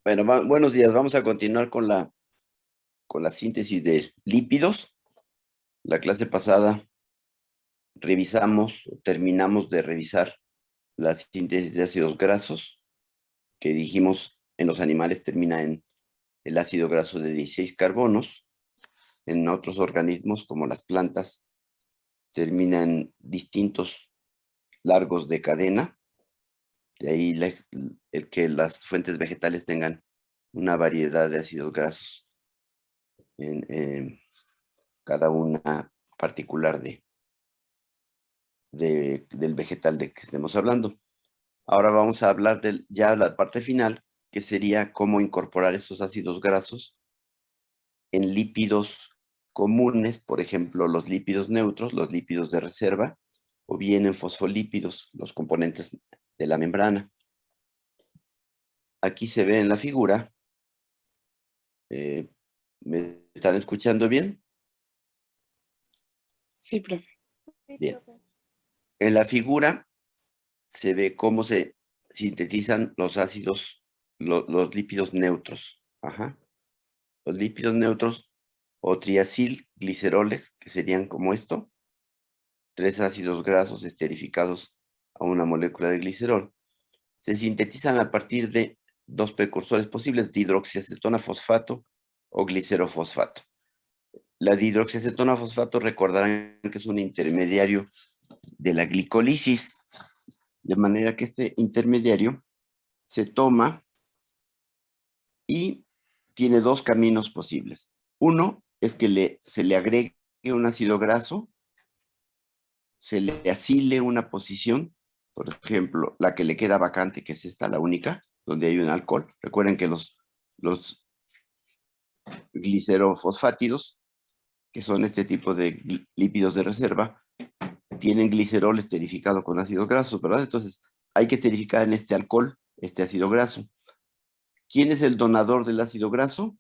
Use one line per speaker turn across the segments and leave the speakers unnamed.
Bueno, buenos días. Vamos a continuar con la síntesis de lípidos. La clase pasada terminamos de revisar la síntesis de ácidos grasos, que dijimos en los animales termina en el ácido graso de 16 carbonos. En otros organismos, como las plantas, termina en distintos largos de cadena. De ahí el que las fuentes vegetales tengan una variedad de ácidos grasos en cada una particular del vegetal de que estemos hablando. Ahora vamos a hablar ya la parte final, que sería cómo incorporar esos ácidos grasos en lípidos comunes, por ejemplo, los lípidos neutros, los lípidos de reserva, o bien en fosfolípidos, los componentes de la membrana. Aquí se ve en la figura. ¿Me están escuchando bien?
Sí, profe.
Bien. En la figura se ve cómo se sintetizan los ácidos, los lípidos neutros. Ajá. Los lípidos neutros o triacilgliceroles, que serían como esto, 3 ácidos grasos esterificados a una molécula de glicerol, se sintetizan a partir de 2 precursores posibles, dihidroxiacetona fosfato o glicerofosfato. La dihidroxiacetona fosfato, recordarán que es un intermediario de la glicolisis, de manera que este intermediario se toma y tiene 2 caminos posibles. Uno es que se le agregue un ácido graso, se le asile una posición, por ejemplo, la que le queda vacante, que es esta, la única, donde hay un alcohol. Recuerden que los glicerofosfátidos, que son este tipo de lípidos de reserva, tienen glicerol esterificado con ácidos grasos, ¿verdad? Entonces, hay que esterificar en este alcohol, este ácido graso. ¿Quién es el donador del ácido graso?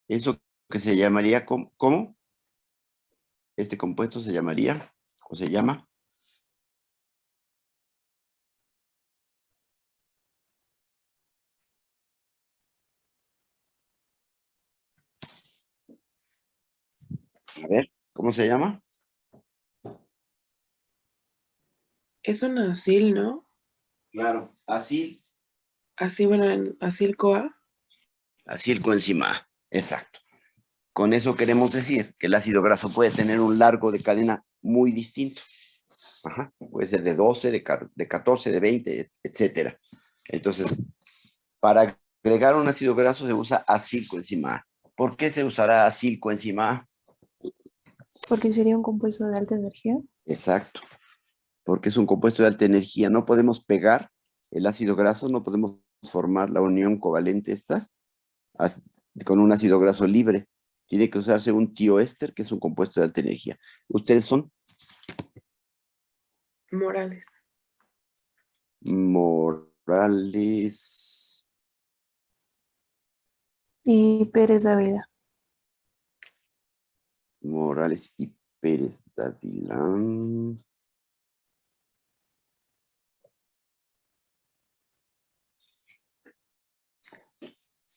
Eso que se llamaría, ¿cómo? Este compuesto se llamaría, o se llama, a ver, ¿cómo se llama?
Es un acil, ¿no?
Claro,
Así, bueno, en acil-CoA.
acilcoenzima, exacto. Con eso queremos decir que el ácido graso puede tener un largo de cadena muy distinto. Ajá, puede ser de 12, de 14, de 20, etcétera. Entonces, para agregar un ácido graso se usa acilcoenzima A. ¿Por qué se usará acilcoenzima A?
Porque sería un compuesto de alta energía.
Exacto, porque es un compuesto de alta energía. No podemos pegar el ácido graso, no podemos formar la unión covalente esta con un ácido graso libre. Tiene que usarse un tioéster, que es un compuesto de alta energía. ¿Ustedes son?
Morales.
Morales
Y Pérez Dávila.
y Pérez Dávila.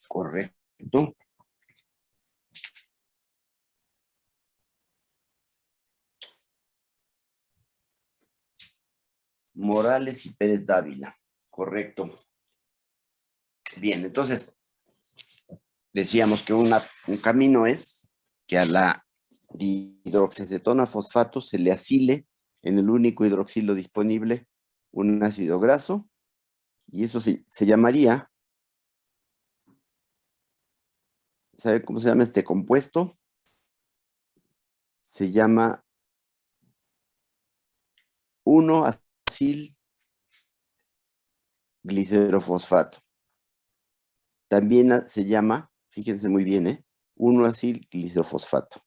Correcto. Morales y Pérez Dávila. Correcto. Bien, entonces, decíamos que un camino es que a la dihidroxiacetona fosfato se le asile en el único hidroxilo disponible un ácido graso, y eso se llamaría, ¿sabe cómo se llama este compuesto? Se llama 1-acil-glicerofosfato. También se llama, fíjense muy bien, 1-acil-glicerofosfato.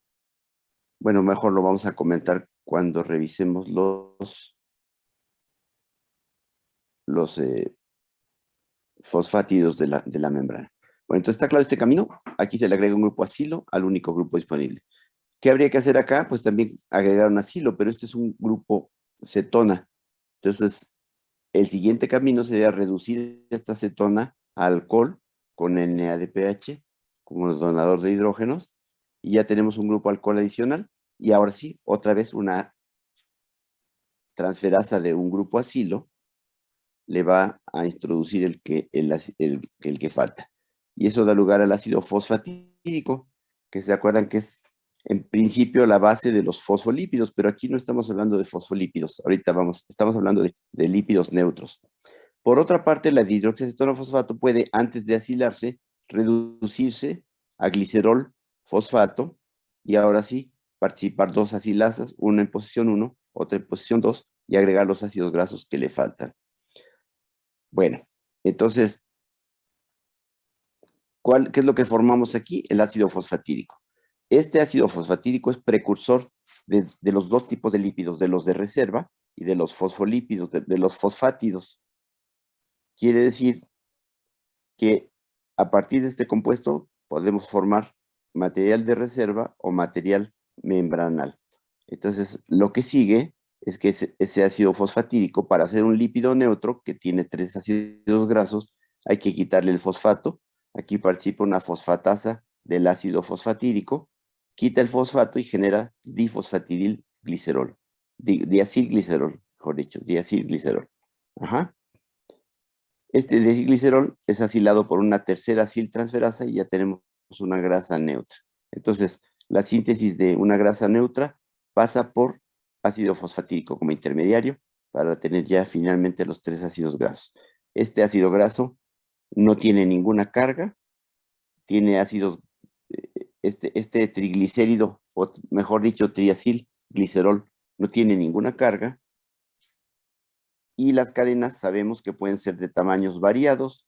Bueno, mejor lo vamos a comentar cuando revisemos los fosfátidos de la membrana. Bueno, entonces está claro este camino. Aquí se le agrega un grupo acilo al único grupo disponible. ¿Qué habría que hacer acá? Pues también agregar un acilo, pero este es un grupo cetona. Entonces, el siguiente camino sería reducir esta cetona a alcohol con NADPH como donador de hidrógenos, y ya tenemos un grupo alcohol adicional, y ahora sí, otra vez una transferasa de un grupo acilo le va a introducir el que falta. Y eso da lugar al ácido fosfatídico, que se acuerdan que es en principio la base de los fosfolípidos, pero aquí no estamos hablando de fosfolípidos, ahorita estamos hablando de lípidos neutros. Por otra parte, la dihidroxiacetona fosfato puede, antes de acilarse, reducirse a glicerol fosfato, y ahora sí, participar dos acilasas, una en posición 1, otra en posición 2, y agregar los ácidos grasos que le faltan. Bueno, entonces, ¿qué es lo que formamos aquí? El ácido fosfatídico. Este ácido fosfatídico es precursor de los dos tipos de lípidos, de los de reserva y de los fosfolípidos, de los fosfátidos. Quiere decir que a partir de este compuesto podemos formar material de reserva o material membranal. Entonces, lo que sigue es que ese ácido fosfatídico, para hacer un lípido neutro que tiene 3 ácidos grasos, hay que quitarle el fosfato. Aquí participa una fosfatasa del ácido fosfatídico, quita el fosfato y genera difosfatidilglicerol. Diacilglicerol, mejor dicho, diacilglicerol. Ajá. Este diacilglicerol es acilado por una tercera aciltransferasa y ya tenemos una grasa neutra. Entonces, la síntesis de una grasa neutra pasa por ácido fosfatídico como intermediario para tener ya finalmente los 3 ácidos grasos. Este ácido graso no tiene ninguna carga, tiene ácidos, este triglicérido, o mejor dicho, triacilglicerol, no tiene ninguna carga, y las cadenas sabemos que pueden ser de tamaños variados.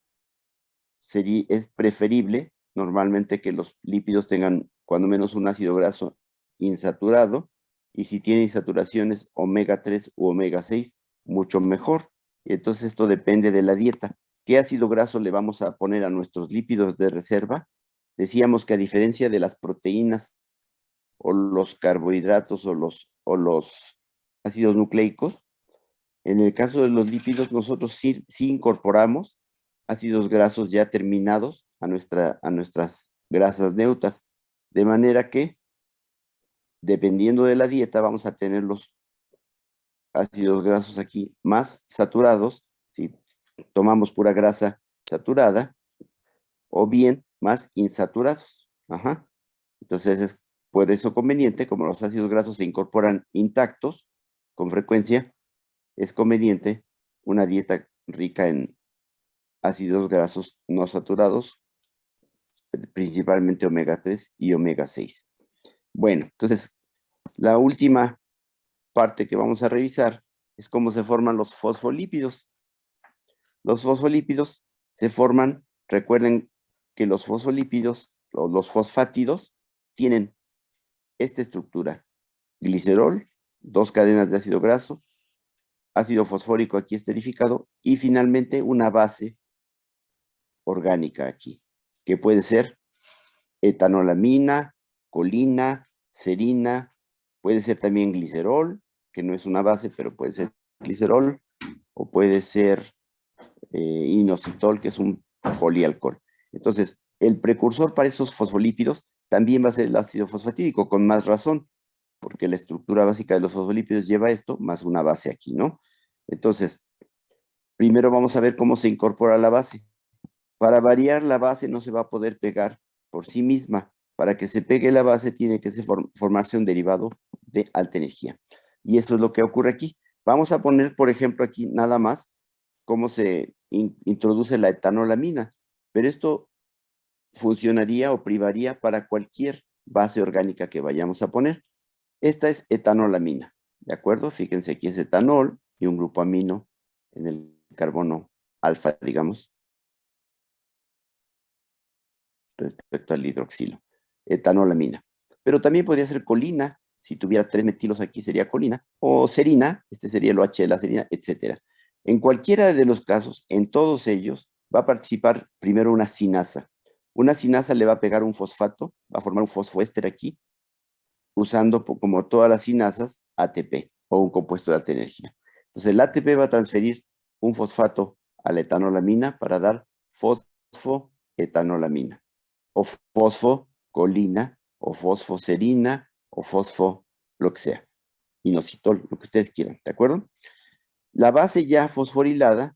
Es preferible normalmente que los lípidos tengan cuando menos un ácido graso insaturado, y si tienen insaturaciones omega 3 u omega 6, mucho mejor. Y entonces esto depende de la dieta. ¿Qué ácido graso le vamos a poner a nuestros lípidos de reserva? Decíamos que a diferencia de las proteínas o los carbohidratos o los ácidos nucleicos, en el caso de los lípidos nosotros sí incorporamos ácidos grasos ya terminados a nuestras grasas neutras, de manera que dependiendo de la dieta vamos a tener los ácidos grasos aquí más saturados, si tomamos pura grasa saturada, o bien más insaturados. Ajá. Entonces es por eso conveniente, como los ácidos grasos se incorporan intactos con frecuencia, es conveniente una dieta rica en ácidos grasos no saturados, principalmente omega 3 y omega 6. Bueno, entonces la última parte que vamos a revisar es cómo se forman los fosfolípidos. Los fosfolípidos se forman, recuerden que los fosfolípidos, o los fosfátidos, tienen esta estructura: glicerol, 2 cadenas de ácido graso, ácido fosfórico aquí esterificado, y finalmente una base orgánica aquí, que puede ser etanolamina, colina, serina, puede ser también glicerol, que no es una base, pero puede ser glicerol, o puede ser inositol, que es un polialcohol. Entonces, el precursor para esos fosfolípidos también va a ser el ácido fosfatídico, con más razón, porque la estructura básica de los fosfolípidos lleva esto, más una base aquí, ¿no? Entonces, primero vamos a ver cómo se incorpora la base. Para variar, la base no se va a poder pegar por sí misma. Para que se pegue la base tiene que formarse un derivado de alta energía. Y eso es lo que ocurre aquí. Vamos a poner, por ejemplo, aquí nada más cómo se introduce la etanolamina. Pero esto funcionaría o privaría para cualquier base orgánica que vayamos a poner. Esta es etanolamina, ¿de acuerdo? Fíjense, aquí es etanol y un grupo amino en el carbono alfa, digamos, respecto al hidroxilo. Etanolamina. Pero también podría ser colina. Si tuviera 3 metilos aquí sería colina. O serina, este sería el OH de la serina, etc. En cualquiera de los casos, en todos ellos, va a participar primero una sinasa. Una sinasa le va a pegar un fosfato, va a formar un fosfoéster aquí, usando, como todas las sinasas, ATP, o un compuesto de alta energía. Entonces el ATP va a transferir un fosfato a la etanolamina para dar fosfo etanolamina, o fosfocolina, o fosfoserina, o fosfo, lo que sea, inositol, lo que ustedes quieran, ¿de acuerdo? La base ya fosforilada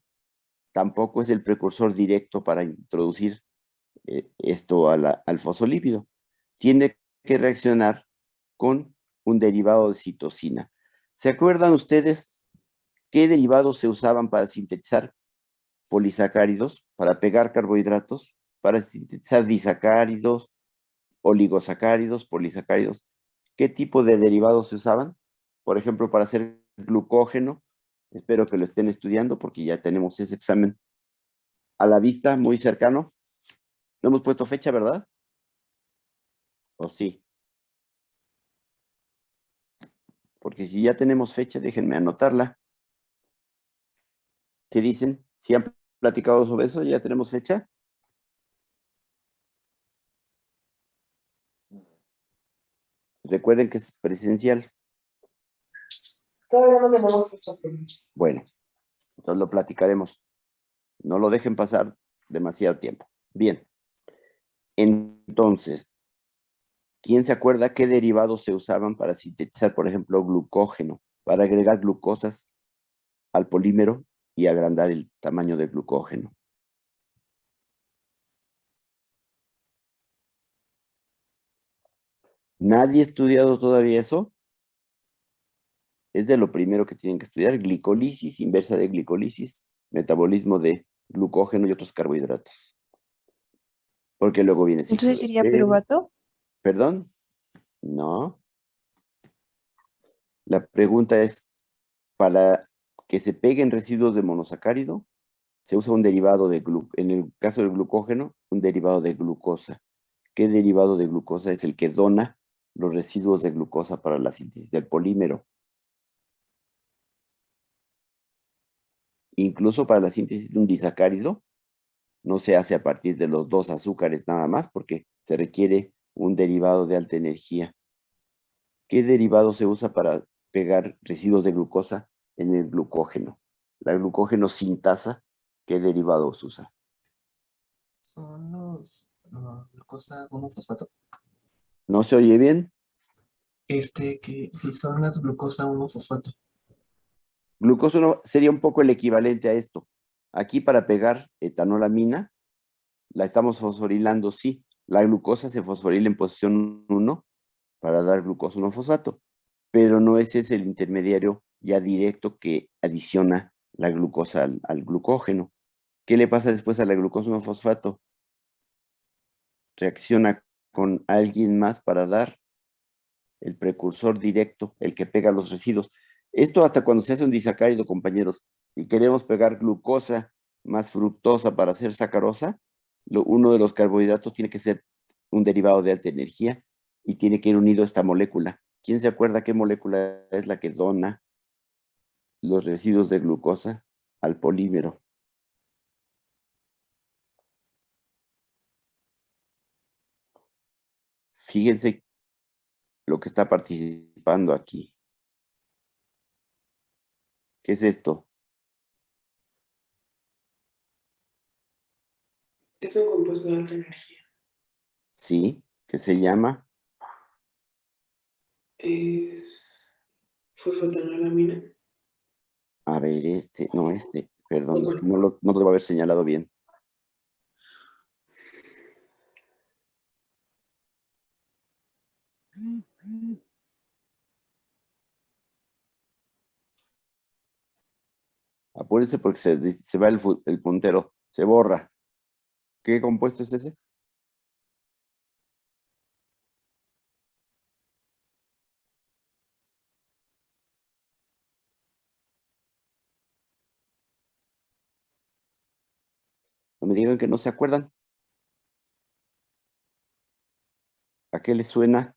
tampoco es el precursor directo para introducir esto al fosfolípido. Tiene que reaccionar con un derivado de citosina. ¿Se acuerdan ustedes qué derivados se usaban para sintetizar polisacáridos, para pegar carbohidratos, para sintetizar disacáridos, oligosacáridos, polisacáridos? ¿Qué tipo de derivados se usaban? Por ejemplo, para hacer glucógeno. Espero que lo estén estudiando porque ya tenemos ese examen a la vista, muy cercano. No hemos puesto fecha, ¿verdad? ¿O sí? Porque si ya tenemos fecha, déjenme anotarla. ¿Qué dicen? ¿Si han platicado sobre eso? ¿Ya tenemos fecha? Recuerden que es presencial.
Todavía no tenemos fecha.
Bueno, entonces lo platicaremos. No lo dejen pasar demasiado tiempo. Bien. Entonces, ¿quién se acuerda qué derivados se usaban para sintetizar, por ejemplo, glucógeno? Para agregar glucosas al polímero y agrandar el tamaño del glucógeno. ¿Nadie ha estudiado todavía eso? Es de lo primero que tienen que estudiar: glicólisis, inversa de glicólisis, metabolismo de glucógeno y otros carbohidratos. Porque luego viene ciclo
Entonces
de
sería
Krebs.
piruvato.
¿Perdón? No. La pregunta es, para que se peguen residuos de monosacárido, se usa un derivado de en el caso del glucógeno, un derivado de glucosa. ¿Qué derivado de glucosa es el que dona los residuos de glucosa para la síntesis del polímero? Incluso para la síntesis de un disacárido, no se hace a partir de los 2 azúcares nada más, porque se requiere un derivado de alta energía. ¿Qué derivado se usa para pegar residuos de glucosa en el glucógeno? La glucógeno sintasa, ¿qué derivado se usa?
Son los glucosa monofosfato.
¿No se oye bien?
Que sí son las glucosa 1-fosfato.
Glucosa 1 sería un poco el equivalente a esto. Aquí para pegar etanolamina, la estamos fosforilando, sí. La glucosa se fosforila en posición 1 para dar glucosa 1-fosfato, pero no ese es el intermediario ya directo que adiciona la glucosa al glucógeno. ¿Qué le pasa después a la glucosa 1-fosfato? Reacciona con alguien más para dar el precursor directo, el que pega los residuos. Esto hasta cuando se hace un disacárido, compañeros. Si queremos pegar glucosa más fructosa para hacer sacarosa, uno de los carbohidratos tiene que ser un derivado de alta energía y tiene que ir unido a esta molécula. ¿Quién se acuerda qué molécula es la que dona los residuos de glucosa al polímero? Fíjense lo que está participando aquí. ¿Qué es esto?
Es un compuesto de alta energía.
Sí, ¿qué se llama?
Es fosfatanolamina.
A ver, perdón, es que no lo debo haber señalado bien. Apúrense porque se va el puntero, se borra. ¿Qué compuesto es ese? No me digan que no se acuerdan. ¿A qué les suena?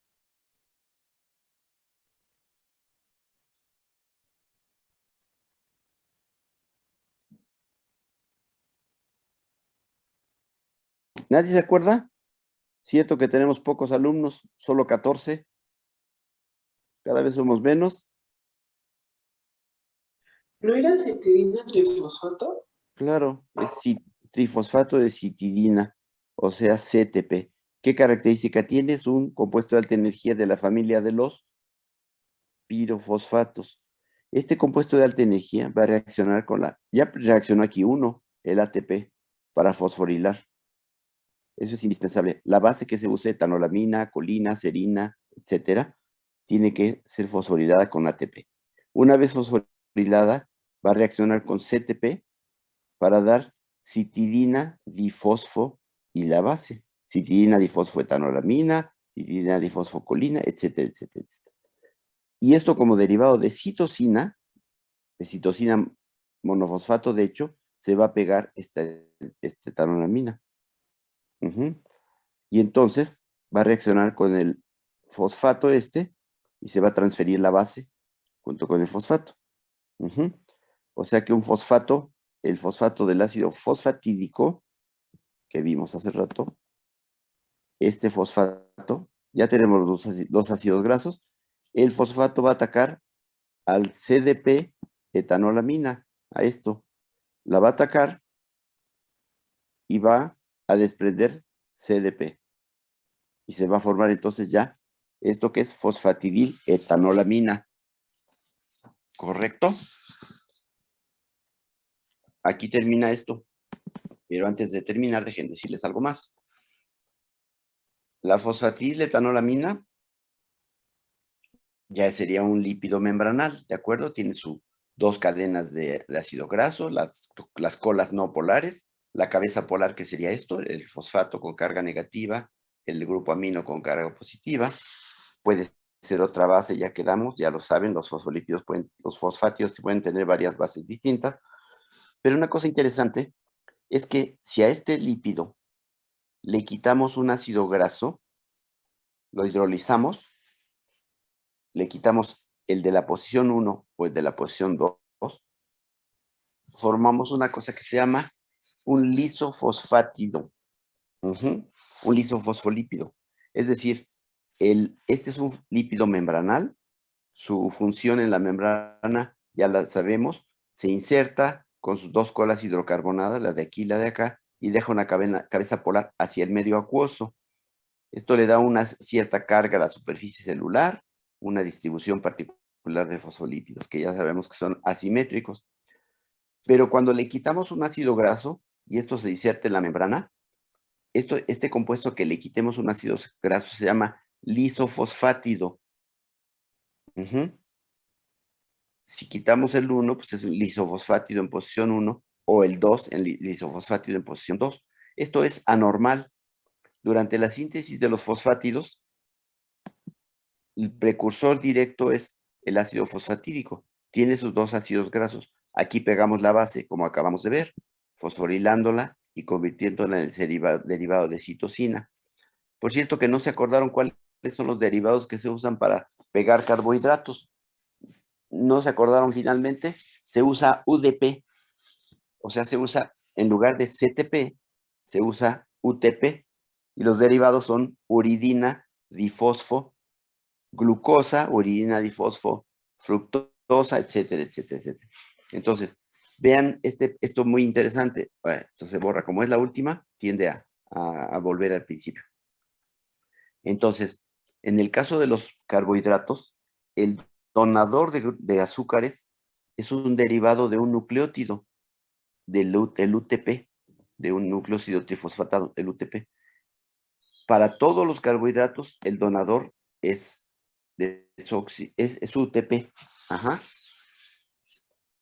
¿Nadie se acuerda? Cierto que tenemos pocos alumnos, solo 14. Cada vez somos menos.
¿No era citidina trifosfato?
Claro, es trifosfato de citidina o sea, CTP. ¿Qué característica tiene? Es un compuesto de alta energía de la familia de los pirofosfatos. Este compuesto de alta energía va a reaccionar con ya reaccionó aquí el ATP, para fosforilar. Eso es indispensable. La base que se use, etanolamina, colina, serina, etcétera, tiene que ser fosforilada con ATP. Una vez fosforilada, va a reaccionar con CTP para dar citidina difosfo y la base. Citidina difosfoetanolamina, citidina difosfocolina, etcétera, etcétera, etcétera. Y esto como derivado de citosina monofosfato, de hecho, se va a pegar esta etanolamina. Y entonces va a reaccionar con el fosfato y se va a transferir la base junto con el fosfato. O sea que el fosfato del ácido fosfatídico que vimos hace rato, este fosfato, ya tenemos los ácidos grasos, el fosfato va a atacar al CDP etanolamina, a esto. La va a atacar y va a desprender CDP. Y se va a formar entonces ya esto que es fosfatidil etanolamina. ¿Correcto? Aquí termina esto. Pero antes de terminar, dejen decirles algo más. La fosfatidil etanolamina ya sería un lípido membranal, ¿de acuerdo? Tiene sus dos cadenas de ácido graso, las colas no polares, la cabeza polar, que sería esto, el fosfato con carga negativa, el grupo amino con carga positiva. Puede ser otra base, ya quedamos, ya lo saben, los fosfátidos pueden tener varias bases distintas. Pero una cosa interesante es que si a este lípido le quitamos un ácido graso, lo hidrolizamos, le quitamos el de la posición 1 o el de la posición 2, formamos una cosa que se llama un lisofosfátido, un lisofosfolípido. Es decir, este es un lípido membranal, su función en la membrana ya la sabemos, se inserta con sus dos colas hidrocarbonadas, la de aquí y la de acá, y deja una cabeza polar hacia el medio acuoso. Esto le da una cierta carga a la superficie celular, una distribución particular de fosfolípidos, que ya sabemos que son asimétricos. Pero cuando le quitamos un ácido graso, y esto se inserta en la membrana, este compuesto que le quitemos un ácido graso se llama lisofosfátido. Si quitamos el 1, pues es un lisofosfátido en posición 1, o el 2 en lisofosfátido en posición 2. Esto es anormal. Durante la síntesis de los fosfátidos, el precursor directo es el ácido fosfatídico. Tiene sus dos ácidos grasos. Aquí pegamos la base, como acabamos de ver, fosforilándola y convirtiéndola en el derivado de citosina. Por cierto, que no se acordaron cuáles son los derivados que se usan para pegar carbohidratos. No se acordaron finalmente, se usa UDP. O sea, se usa, en lugar de CTP, se usa UTP. Y los derivados son uridina, difosfo, glucosa, uridina, difosfo, fructosa, etcétera, etcétera, etcétera. Entonces, vean esto muy interesante. Esto se borra. Como es la última, tiende a volver al principio. Entonces, en el caso de los carbohidratos, el donador de azúcares es un derivado de un nucleótido, del UTP, de un nucleósido trifosfatado, el UTP. Para todos los carbohidratos, el donador es UTP.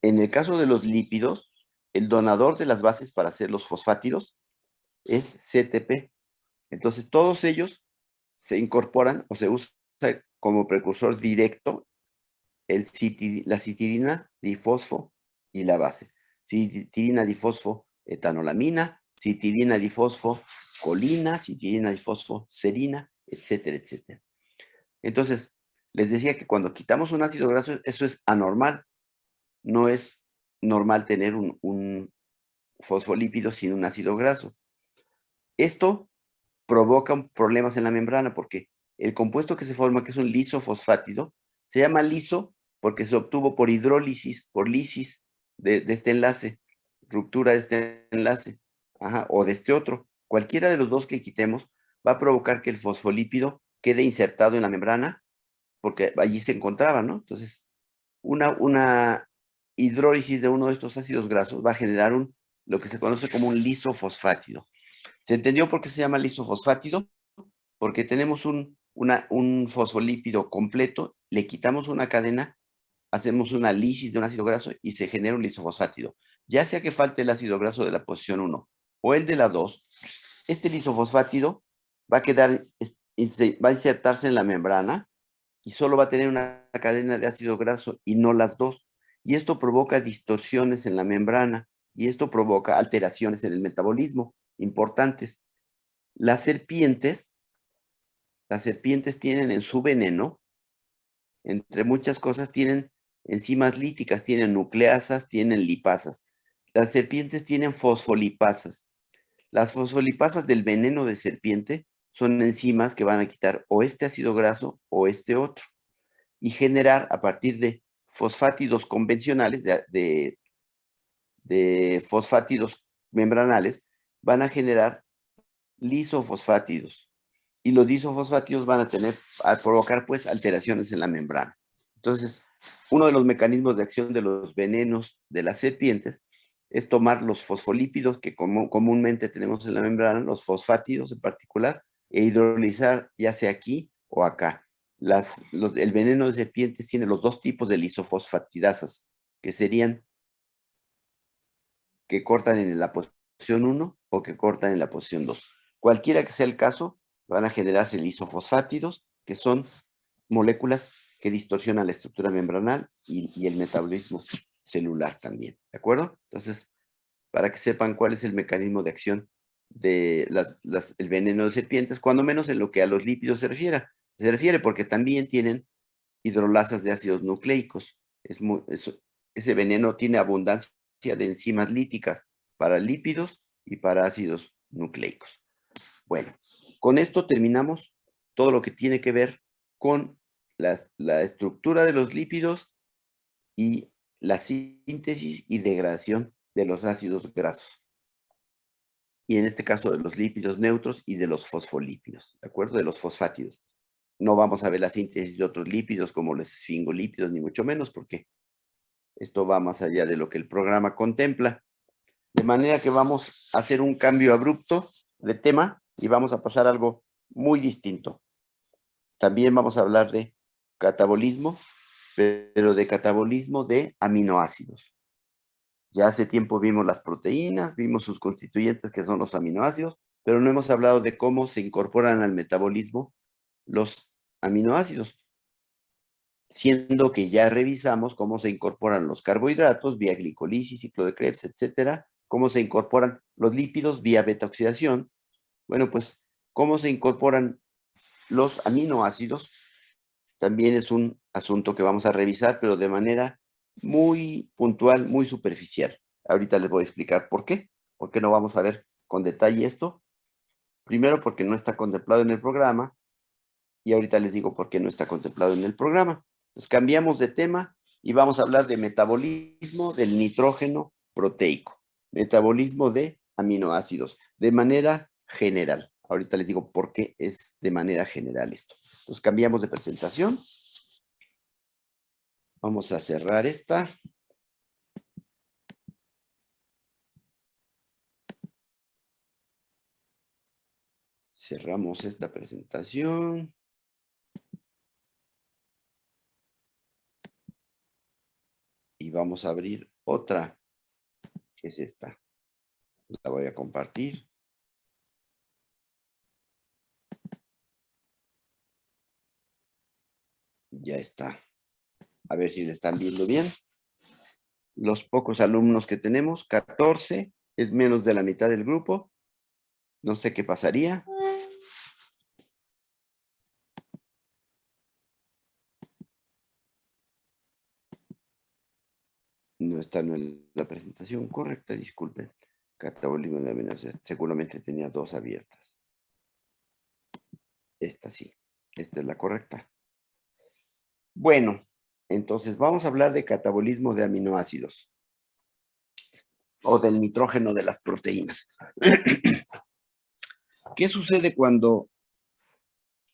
En el caso de los lípidos, el donador de las bases para hacer los fosfátidos es CTP. Entonces, todos ellos se incorporan o se usa como precursor directo la citidina, difosfo y la base. Citidina, difosfo, etanolamina, citidina, difosfo, colina, citidina, difosfo, serina, etcétera, etcétera. Entonces, les decía que cuando quitamos un ácido graso, eso es anormal. No es normal tener un fosfolípido sin un ácido graso. Esto provoca problemas en la membrana porque el compuesto que se forma, que es un lisofosfátido, se llama liso porque se obtuvo por hidrólisis, por lisis de este enlace, ruptura de este enlace, o de este otro. Cualquiera de los dos que quitemos va a provocar que el fosfolípido quede insertado en la membrana, porque allí se encontraba, ¿no? Entonces, una hidrólisis de uno de estos ácidos grasos va a generar lo que se conoce como un lisofosfátido. ¿Se entendió por qué se llama lisofosfátido? Porque tenemos un fosfolípido completo, le quitamos una cadena, hacemos una lisis de un ácido graso y se genera un lisofosfátido. Ya sea que falte el ácido graso de la posición 1 o el de la 2, este lisofosfátido va a va a insertarse en la membrana y solo va a tener una cadena de ácido graso y no las dos. Y esto provoca distorsiones en la membrana y esto provoca alteraciones en el metabolismo importantes. Las serpientes tienen en su veneno, entre muchas cosas, tienen enzimas líticas, tienen nucleasas, tienen lipasas. Las serpientes tienen fosfolipasas. Las fosfolipasas del veneno de serpiente son enzimas que van a quitar o este ácido graso o este otro y generar a partir de fosfátidos convencionales, de fosfátidos membranales, van a generar lisofosfátidos. Y los lisofosfátidos van a provocar pues alteraciones en la membrana. Entonces, uno de los mecanismos de acción de los venenos de las serpientes es tomar los fosfolípidos que comúnmente tenemos en la membrana, los fosfátidos en particular, e hidrolizar ya sea aquí o acá. El veneno de serpientes tiene los dos tipos de lisofosfatidasas, que serían que cortan en la posición 1 o que cortan en la posición 2. Cualquiera que sea el caso, van a generarse lisofosfátidos, que son moléculas que distorsionan la estructura membranal y el metabolismo celular también, ¿de acuerdo? Entonces, para que sepan cuál es el mecanismo de acción de el veneno de serpientes, cuando menos en lo que a los lípidos se refiere porque también tienen hidrolasas de ácidos nucleicos. Ese veneno tiene abundancia de enzimas líticas para lípidos y para ácidos nucleicos. Bueno, con esto terminamos todo lo que tiene que ver con la estructura de los lípidos y la síntesis y degradación de los ácidos grasos. Y en este caso de los lípidos neutros y de los fosfolípidos, ¿de acuerdo? De los fosfátidos. No vamos a ver la síntesis de otros lípidos como los esfingolípidos, ni mucho menos, porque esto va más allá de lo que el programa contempla. De manera que vamos a hacer un cambio abrupto de tema y vamos a pasar a algo muy distinto. También vamos a hablar de catabolismo, pero de catabolismo de aminoácidos. Ya hace tiempo vimos las proteínas, vimos sus constituyentes que son los aminoácidos, pero no hemos hablado de cómo se incorporan al metabolismo los aminoácidos, siendo que ya revisamos cómo se incorporan los carbohidratos vía glicolisis, ciclo de Krebs, etcétera, cómo se incorporan los lípidos vía beta-oxidación. Bueno, pues, cómo se incorporan los aminoácidos también es un asunto que vamos a revisar, pero de manera muy puntual, muy superficial. Ahorita les voy a explicar por qué no vamos a ver con detalle esto. Primero, porque no está contemplado en el programa, y ahorita les digo por qué no está contemplado en el programa. Entonces, cambiamos de tema y vamos a hablar de metabolismo del nitrógeno proteico, metabolismo de aminoácidos, de manera general. Ahorita les digo por qué es de manera general esto. Entonces, cambiamos de presentación. Vamos a cerrar esta. Cerramos esta presentación. Y vamos a abrir otra, que es esta. La voy a compartir. Ya está. A ver si le están viendo bien. Los pocos alumnos que tenemos, 14, es menos de la mitad del grupo. No sé qué pasaría. No está en la presentación correcta, disculpen. Catabolismo de aminoácidos. Seguramente tenía dos abiertas. Esta sí. Esta es la correcta. Bueno, entonces vamos a hablar de catabolismo de aminoácidos. O del nitrógeno de las proteínas. ¿Qué sucede cuando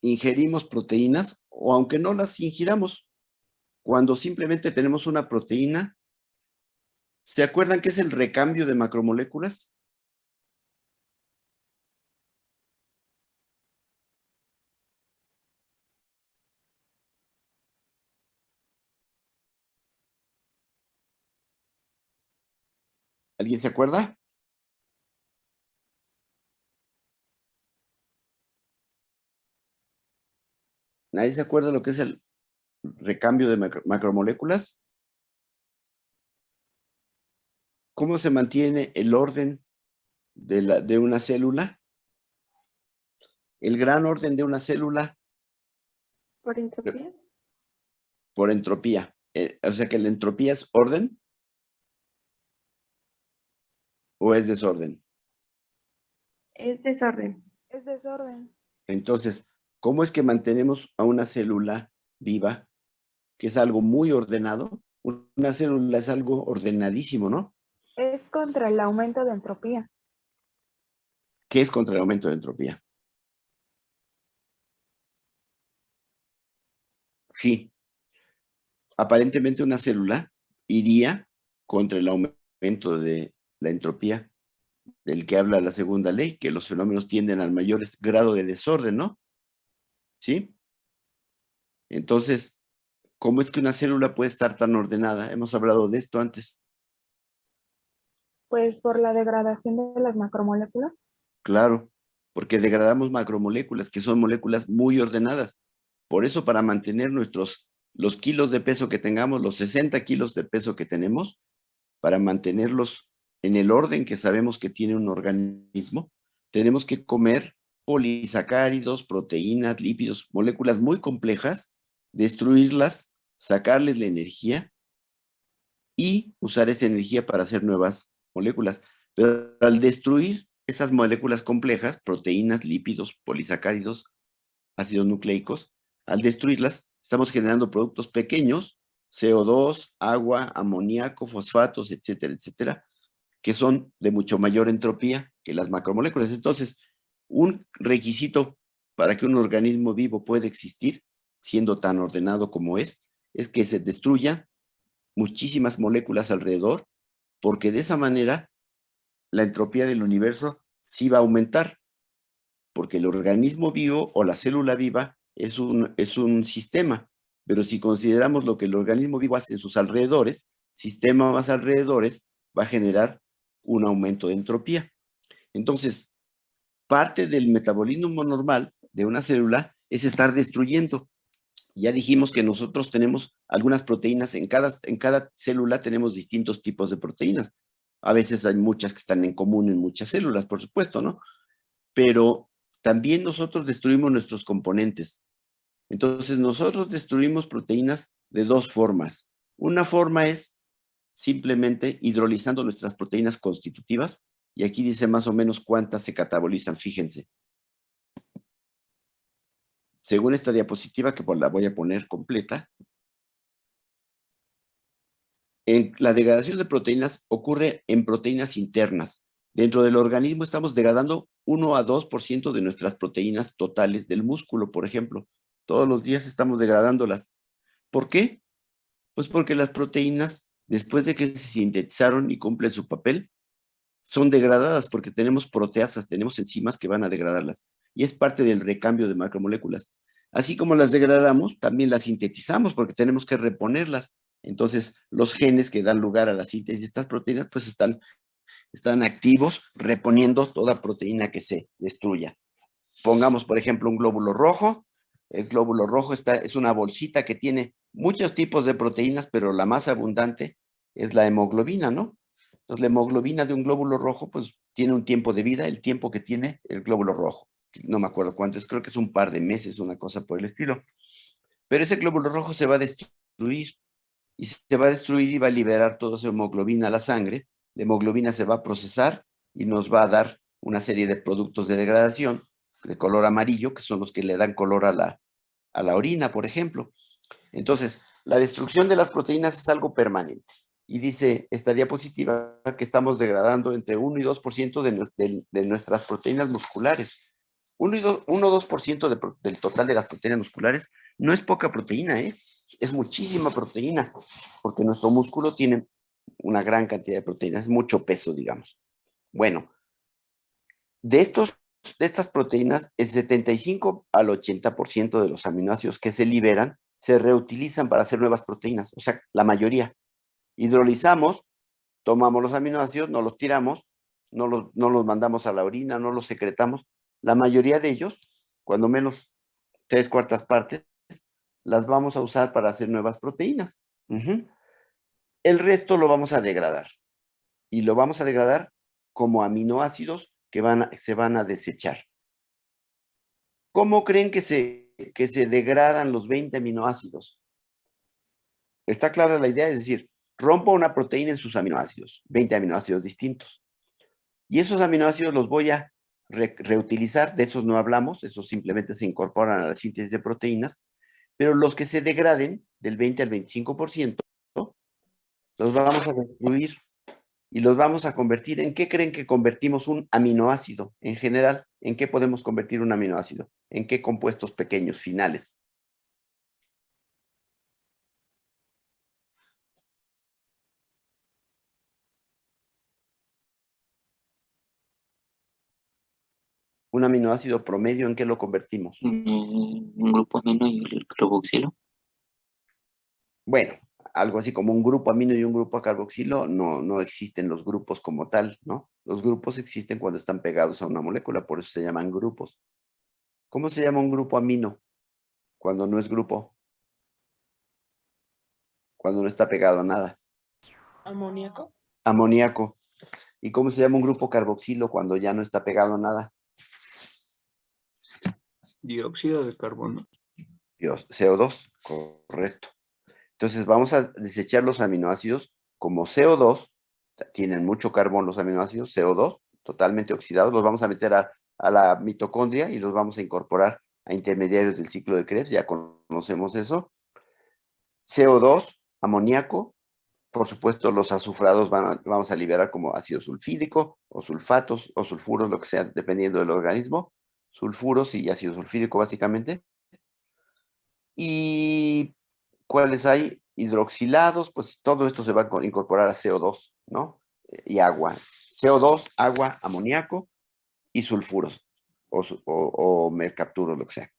ingerimos proteínas o aunque no las ingiramos? Cuando simplemente tenemos una proteína, ¿se acuerdan qué es el recambio de macromoléculas? ¿Alguien se acuerda? ¿Nadie se acuerda lo que es el recambio de macromoléculas? ¿Cómo se mantiene el orden de una célula? El gran orden de una célula
¿Por entropía?
por entropía. O sea que la entropía es orden o es desorden.
Es desorden. Es desorden.
Entonces, ¿cómo es que mantenemos a una célula viva, que es algo muy ordenado? Una célula es algo ordenadísimo, ¿no?
Es contra el aumento de entropía.
¿Qué es contra el aumento de entropía? Sí, aparentemente una célula iría contra el aumento de la entropía, del que habla la segunda ley, que los fenómenos tienden al mayor grado de desorden, ¿no? ¿Sí? Entonces, ¿cómo es que una célula puede estar tan ordenada? Hemos hablado de esto antes.
Pues por la degradación de las macromoléculas.
Claro, porque degradamos macromoléculas, que son moléculas muy ordenadas. Por eso, para mantener los kilos de peso que tengamos, los 60 kilos de peso que tenemos, para mantenerlos en el orden que sabemos que tiene un organismo, tenemos que comer polisacáridos, proteínas, lípidos, moléculas muy complejas, destruirlas, sacarles la energía y usar esa energía para hacer nuevas moléculas. Pero al destruir esas moléculas complejas, proteínas, lípidos, polisacáridos, ácidos nucleicos, al destruirlas, estamos generando productos pequeños, CO2, agua, amoníaco, fosfatos, etcétera, etcétera, que son de mucho mayor entropía que las macromoléculas. Entonces, un requisito para que un organismo vivo pueda existir, siendo tan ordenado como es que se destruya muchísimas moléculas alrededor, porque de esa manera la entropía del universo sí va a aumentar, porque el organismo vivo o la célula viva es un sistema, pero si consideramos lo que el organismo vivo hace en sus alrededores, sistema más alrededores, va a generar un aumento de entropía. Entonces, parte del metabolismo normal de una célula es estar destruyendo. Ya dijimos que nosotros tenemos algunas proteínas, en cada célula tenemos distintos tipos de proteínas. A veces hay muchas que están en común en muchas células, por supuesto, ¿no? Pero también nosotros destruimos nuestros componentes. Entonces, nosotros destruimos proteínas de dos formas. Una forma es simplemente hidrolizando nuestras proteínas constitutivas, y aquí dice más o menos cuántas se catabolizan, fíjense. Según esta diapositiva, que la voy a poner completa, la degradación de proteínas ocurre en proteínas internas. Dentro del organismo estamos degradando 1 a 2% de nuestras proteínas totales del músculo, por ejemplo. Todos los días estamos degradándolas. ¿Por qué? Pues porque las proteínas, después de que se sintetizaron y cumplen su papel, son degradadas porque tenemos proteasas, tenemos enzimas que van a degradarlas. Y es parte del recambio de macromoléculas. Así como las degradamos, también las sintetizamos porque tenemos que reponerlas. Entonces, los genes que dan lugar a la síntesis de estas proteínas, pues están activos reponiendo toda proteína que se destruya. Pongamos, por ejemplo, un glóbulo rojo. El glóbulo rojo es una bolsita que tiene muchos tipos de proteínas, pero la más abundante es la hemoglobina, ¿no? Entonces, la hemoglobina de un glóbulo rojo, pues, tiene un tiempo de vida, el tiempo que tiene el glóbulo rojo. No me acuerdo cuánto es, creo que es un par de meses, una cosa por el estilo. Pero ese glóbulo rojo se va a destruir, y se va a destruir y va a liberar toda su hemoglobina a la sangre. La hemoglobina se va a procesar y nos va a dar una serie de productos de degradación de color amarillo, que son los que le dan color a la orina, por ejemplo. Entonces, la destrucción de las proteínas es algo permanente. Y dice esta diapositiva que estamos degradando entre 1 y 2% de nuestras proteínas musculares. 1 o 2% del total de las proteínas musculares no es poca proteína, ¿eh? Es muchísima proteína, porque nuestro músculo tiene una gran cantidad de proteínas, es mucho peso, digamos. Bueno, de estas proteínas, el 75 al 80% de los aminoácidos que se liberan se reutilizan para hacer nuevas proteínas, o sea, la mayoría. Hidrolizamos, tomamos los aminoácidos, no los tiramos, no los mandamos a la orina, no los secretamos. La mayoría de ellos, cuando menos 3/4 partes, las vamos a usar para hacer nuevas proteínas. El resto lo vamos a degradar. Y lo vamos a degradar como aminoácidos que se van a desechar. ¿Cómo creen que se degradan los 20 aminoácidos? ¿Está clara la idea? Es decir, rompo una proteína en sus aminoácidos, 20 aminoácidos distintos. Y esos aminoácidos los voy a reutilizar, de esos no hablamos, esos simplemente se incorporan a la síntesis de proteínas, pero los que se degraden del 20 al 25%, los vamos a destruir y los vamos a convertir. ¿En qué creen que convertimos un aminoácido? En general, ¿en qué podemos convertir un aminoácido? ¿En qué compuestos pequeños, finales? Un aminoácido promedio, ¿en qué lo convertimos?
Un grupo amino y el carboxilo.
Bueno, algo así como un grupo amino y un grupo carboxilo, no existen los grupos como tal, ¿no? Los grupos existen cuando están pegados a una molécula, por eso se llaman grupos. ¿Cómo se llama un grupo amino? Cuando no es grupo, cuando no está pegado a nada.
¿Amoníaco?
Amoníaco. ¿Y cómo se llama un grupo carboxilo cuando ya no está pegado a nada?
Dióxido de carbono.
CO2, correcto. Entonces vamos a desechar los aminoácidos como CO2, tienen mucho carbón los aminoácidos, CO2, totalmente oxidados, los vamos a meter a la mitocondria y los vamos a incorporar a intermediarios del ciclo de Krebs, ya conocemos eso. CO2, amoníaco, por supuesto los azufrados vamos a liberar como ácido sulfídrico o sulfatos o sulfuros, lo que sea, dependiendo del organismo, sulfuros y ácido sulfídrico básicamente. Y ¿cuáles hay? Hidroxilados, pues todo esto se va a incorporar a CO2, ¿no? Y agua. CO2, agua, amoníaco y sulfuros o mercapturos, lo que sea.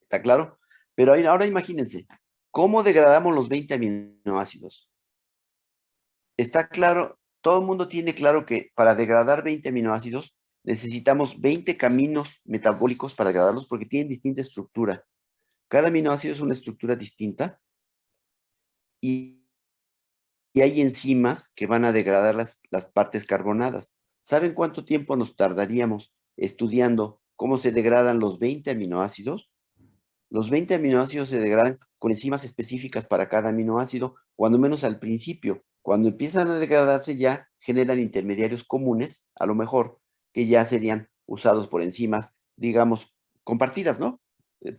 ¿Está claro? Pero ahora imagínense, ¿cómo degradamos los 20 aminoácidos? Está claro, todo el mundo tiene claro que para degradar 20 aminoácidos necesitamos 20 caminos metabólicos para degradarlos porque tienen distinta estructura. Cada aminoácido es una estructura distinta y hay enzimas que van a degradar las partes carbonadas. ¿Saben cuánto tiempo nos tardaríamos estudiando cómo se degradan los 20 aminoácidos? Los 20 aminoácidos se degradan con enzimas específicas para cada aminoácido, cuando menos al principio. Cuando empiezan a degradarse ya generan intermediarios comunes, a lo mejor, que ya serían usados por enzimas, digamos, compartidas, ¿no?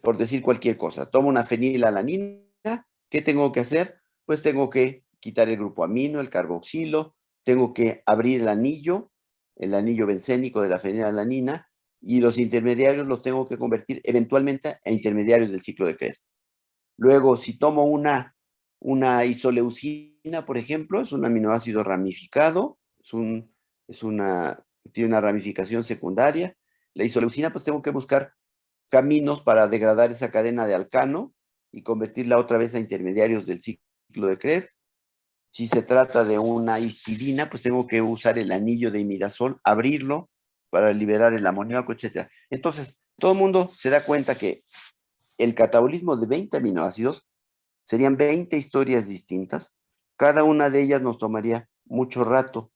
Por decir cualquier cosa. Tomo una fenilalanina, ¿qué tengo que hacer? Pues tengo que quitar el grupo amino, el carboxilo, tengo que abrir el anillo bencénico de la fenilalanina, y los intermediarios los tengo que convertir eventualmente a intermediarios del ciclo de Krebs. Luego, si tomo una isoleucina, por ejemplo, es un aminoácido ramificado, tiene una ramificación secundaria. La isoleucina, pues tengo que buscar caminos para degradar esa cadena de alcano y convertirla otra vez a intermediarios del ciclo de Krebs. Si se trata de una histidina, pues tengo que usar el anillo de imidazol, abrirlo para liberar el amoníaco, etc. Entonces, todo el mundo se da cuenta que el catabolismo de 20 aminoácidos serían 20 historias distintas. Cada una de ellas nos tomaría mucho rato.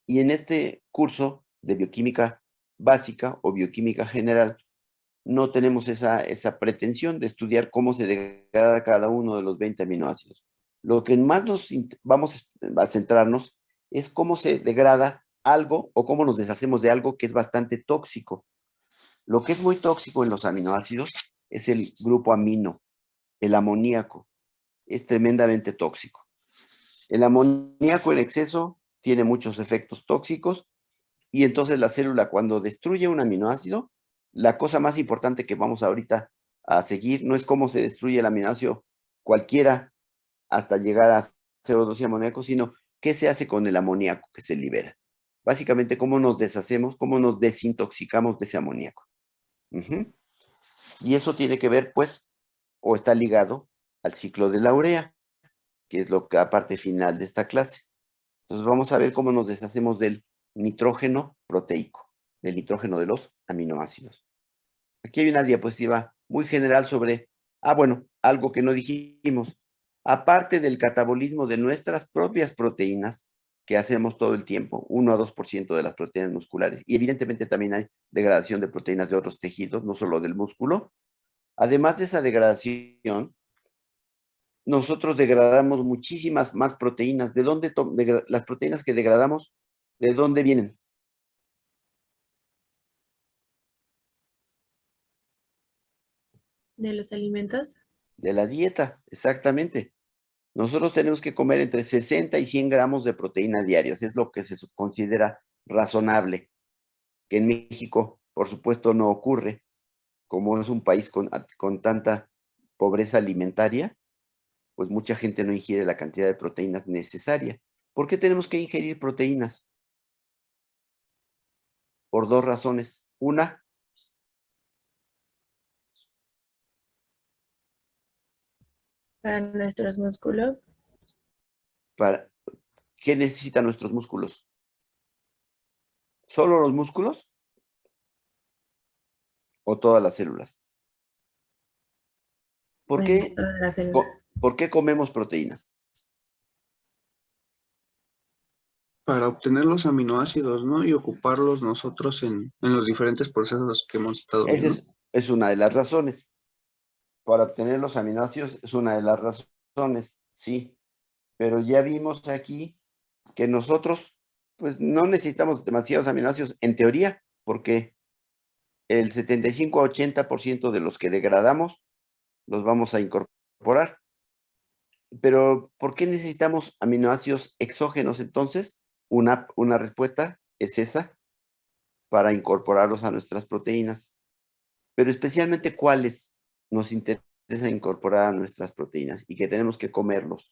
Y en este curso de bioquímica básica o bioquímica general, no tenemos esa pretensión de estudiar cómo se degrada cada uno de los 20 aminoácidos. Lo que más vamos a centrarnos es cómo se degrada algo o cómo nos deshacemos de algo que es bastante tóxico. Lo que es muy tóxico en los aminoácidos es el grupo amino, el amoníaco. Es tremendamente tóxico. El amoníaco en exceso tiene muchos efectos tóxicos y entonces la célula cuando destruye un aminoácido la cosa más importante que vamos ahorita a seguir no es cómo se destruye el aminoácido cualquiera hasta llegar a CO2 y amoníaco, sino qué se hace con el amoníaco que se libera. Básicamente, cómo nos deshacemos, cómo nos desintoxicamos de ese amoníaco. Y eso tiene que ver, pues, o está ligado al ciclo de la urea, que es la parte final de esta clase. Entonces vamos a ver cómo nos deshacemos del nitrógeno proteico, del nitrógeno de los aminoácidos. Aquí hay una diapositiva muy general sobre, bueno, algo que no dijimos. Aparte del catabolismo de nuestras propias proteínas, que hacemos todo el tiempo, 1 a 2% de las proteínas musculares, y evidentemente también hay degradación de proteínas de otros tejidos, no solo del músculo. Además de esa degradación, nosotros degradamos muchísimas más proteínas. ¿De dónde las proteínas que degradamos, de dónde vienen?
¿De los alimentos?
De la dieta, exactamente. Nosotros tenemos que comer entre 60 y 100 gramos de proteína diarias, es lo que se considera razonable, que en México, por supuesto, no ocurre, como es un país con tanta pobreza alimentaria, pues mucha gente no ingiere la cantidad de proteínas necesaria. ¿Por qué tenemos que ingerir proteínas? Por dos razones. Una,
Para nuestros músculos.
¿qué necesitan nuestros músculos? ¿Solo los músculos? ¿O todas las células? ¿Por qué,
Todas las células.
¿por qué comemos proteínas?
Para obtener los aminoácidos, ¿no? Y ocuparlos nosotros en los diferentes procesos que hemos estado
Esa
viendo.
es una de las razones. Para obtener los aminoácidos es una de las razones, sí. Pero ya vimos aquí que nosotros, pues no necesitamos demasiados aminoácidos en teoría, porque el 75 a 80% de los que degradamos los vamos a incorporar. Pero, ¿por qué necesitamos aminoácidos exógenos entonces? Una respuesta es esa, para incorporarlos a nuestras proteínas. Pero especialmente, ¿cuáles nos interesa incorporar a nuestras proteínas y que tenemos que comerlos?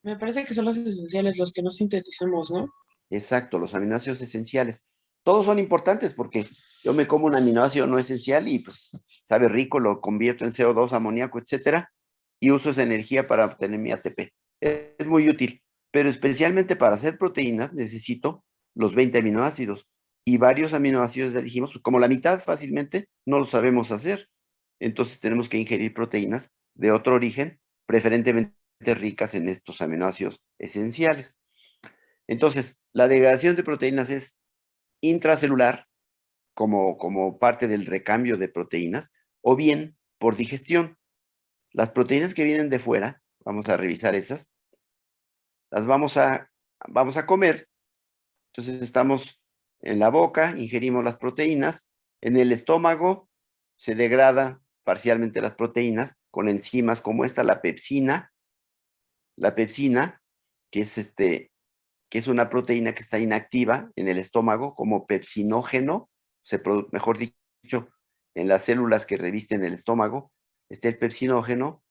Me parece que son los esenciales, los que no sintetizamos, ¿no?
Exacto, los aminoácidos esenciales. Todos son importantes porque yo me como un aminoácido no esencial y pues sabe rico, lo convierto en CO2, amoníaco, etcétera, y uso esa energía para obtener mi ATP. Es muy útil, pero especialmente para hacer proteínas necesito los 20 aminoácidos y varios aminoácidos, ya dijimos, como la mitad fácilmente no lo sabemos hacer. Entonces tenemos que ingerir proteínas de otro origen, preferentemente ricas en estos aminoácidos esenciales. Entonces, la degradación de proteínas es intracelular, como parte del recambio de proteínas, o bien por digestión. Las proteínas que vienen de fuera, vamos a revisar esas, las vamos a comer. Entonces estamos en la boca, ingerimos las proteínas, en el estómago se degrada parcialmente las proteínas con enzimas como esta, la pepsina, que es una proteína que está inactiva en el estómago como pepsinógeno, mejor dicho, en las células que revisten el estómago, está el pepsinógeno.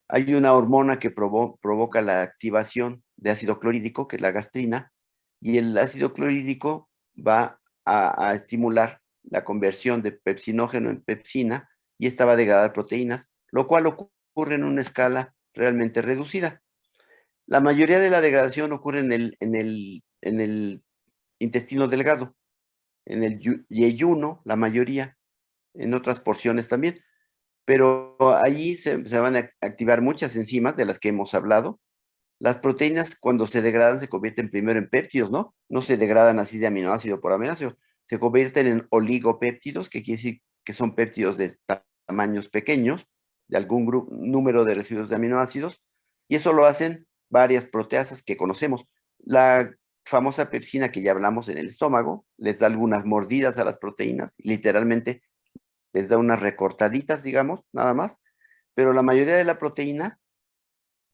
Hay una hormona que provoca la activación de ácido clorhídrico, que es la gastrina, y el ácido clorhídrico va a estimular la conversión de pepsinógeno en pepsina, y esta va a degradar proteínas, lo cual ocurre en una escala realmente reducida. La mayoría de la degradación ocurre en el intestino delgado, en el yeyuno, la mayoría, en otras porciones también. Pero allí se van a activar muchas enzimas de las que hemos hablado. Las proteínas, cuando se degradan, se convierten primero en péptidos, ¿no? No se degradan así de aminoácido por aminoácido. Se convierten en oligopéptidos, que quiere decir que son péptidos de tamaños pequeños, de algún número de residuos de aminoácidos, y eso lo hacen varias proteasas que conocemos. La famosa pepsina que ya hablamos en el estómago, les da algunas mordidas a las proteínas, literalmente les da unas recortaditas, digamos, nada más, pero la mayoría de la proteína,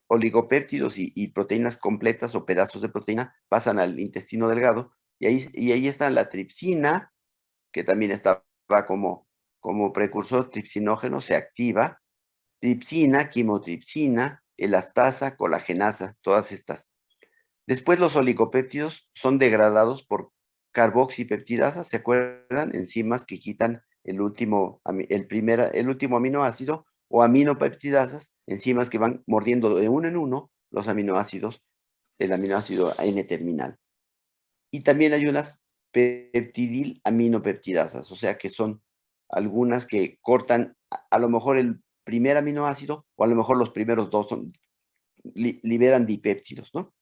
oligopéptidos y proteínas completas o pedazos de proteína, pasan al intestino delgado, y ahí está la tripsina, que también está como precursor tripsinógeno, se activa tripsina, quimotripsina, elastasa, colagenasa, todas estas. Después los oligopéptidos son degradados por carboxipeptidasa, ¿se acuerdan? Enzimas que quitan el último aminoácido, o aminopeptidasas, enzimas que van mordiendo de uno en uno los aminoácidos, el aminoácido N-terminal. Y también hay unas peptidilaminopeptidasas, o sea que son algunas que cortan a lo mejor el primer aminoácido, o a lo mejor los primeros dos liberan dipéptidos, ¿no?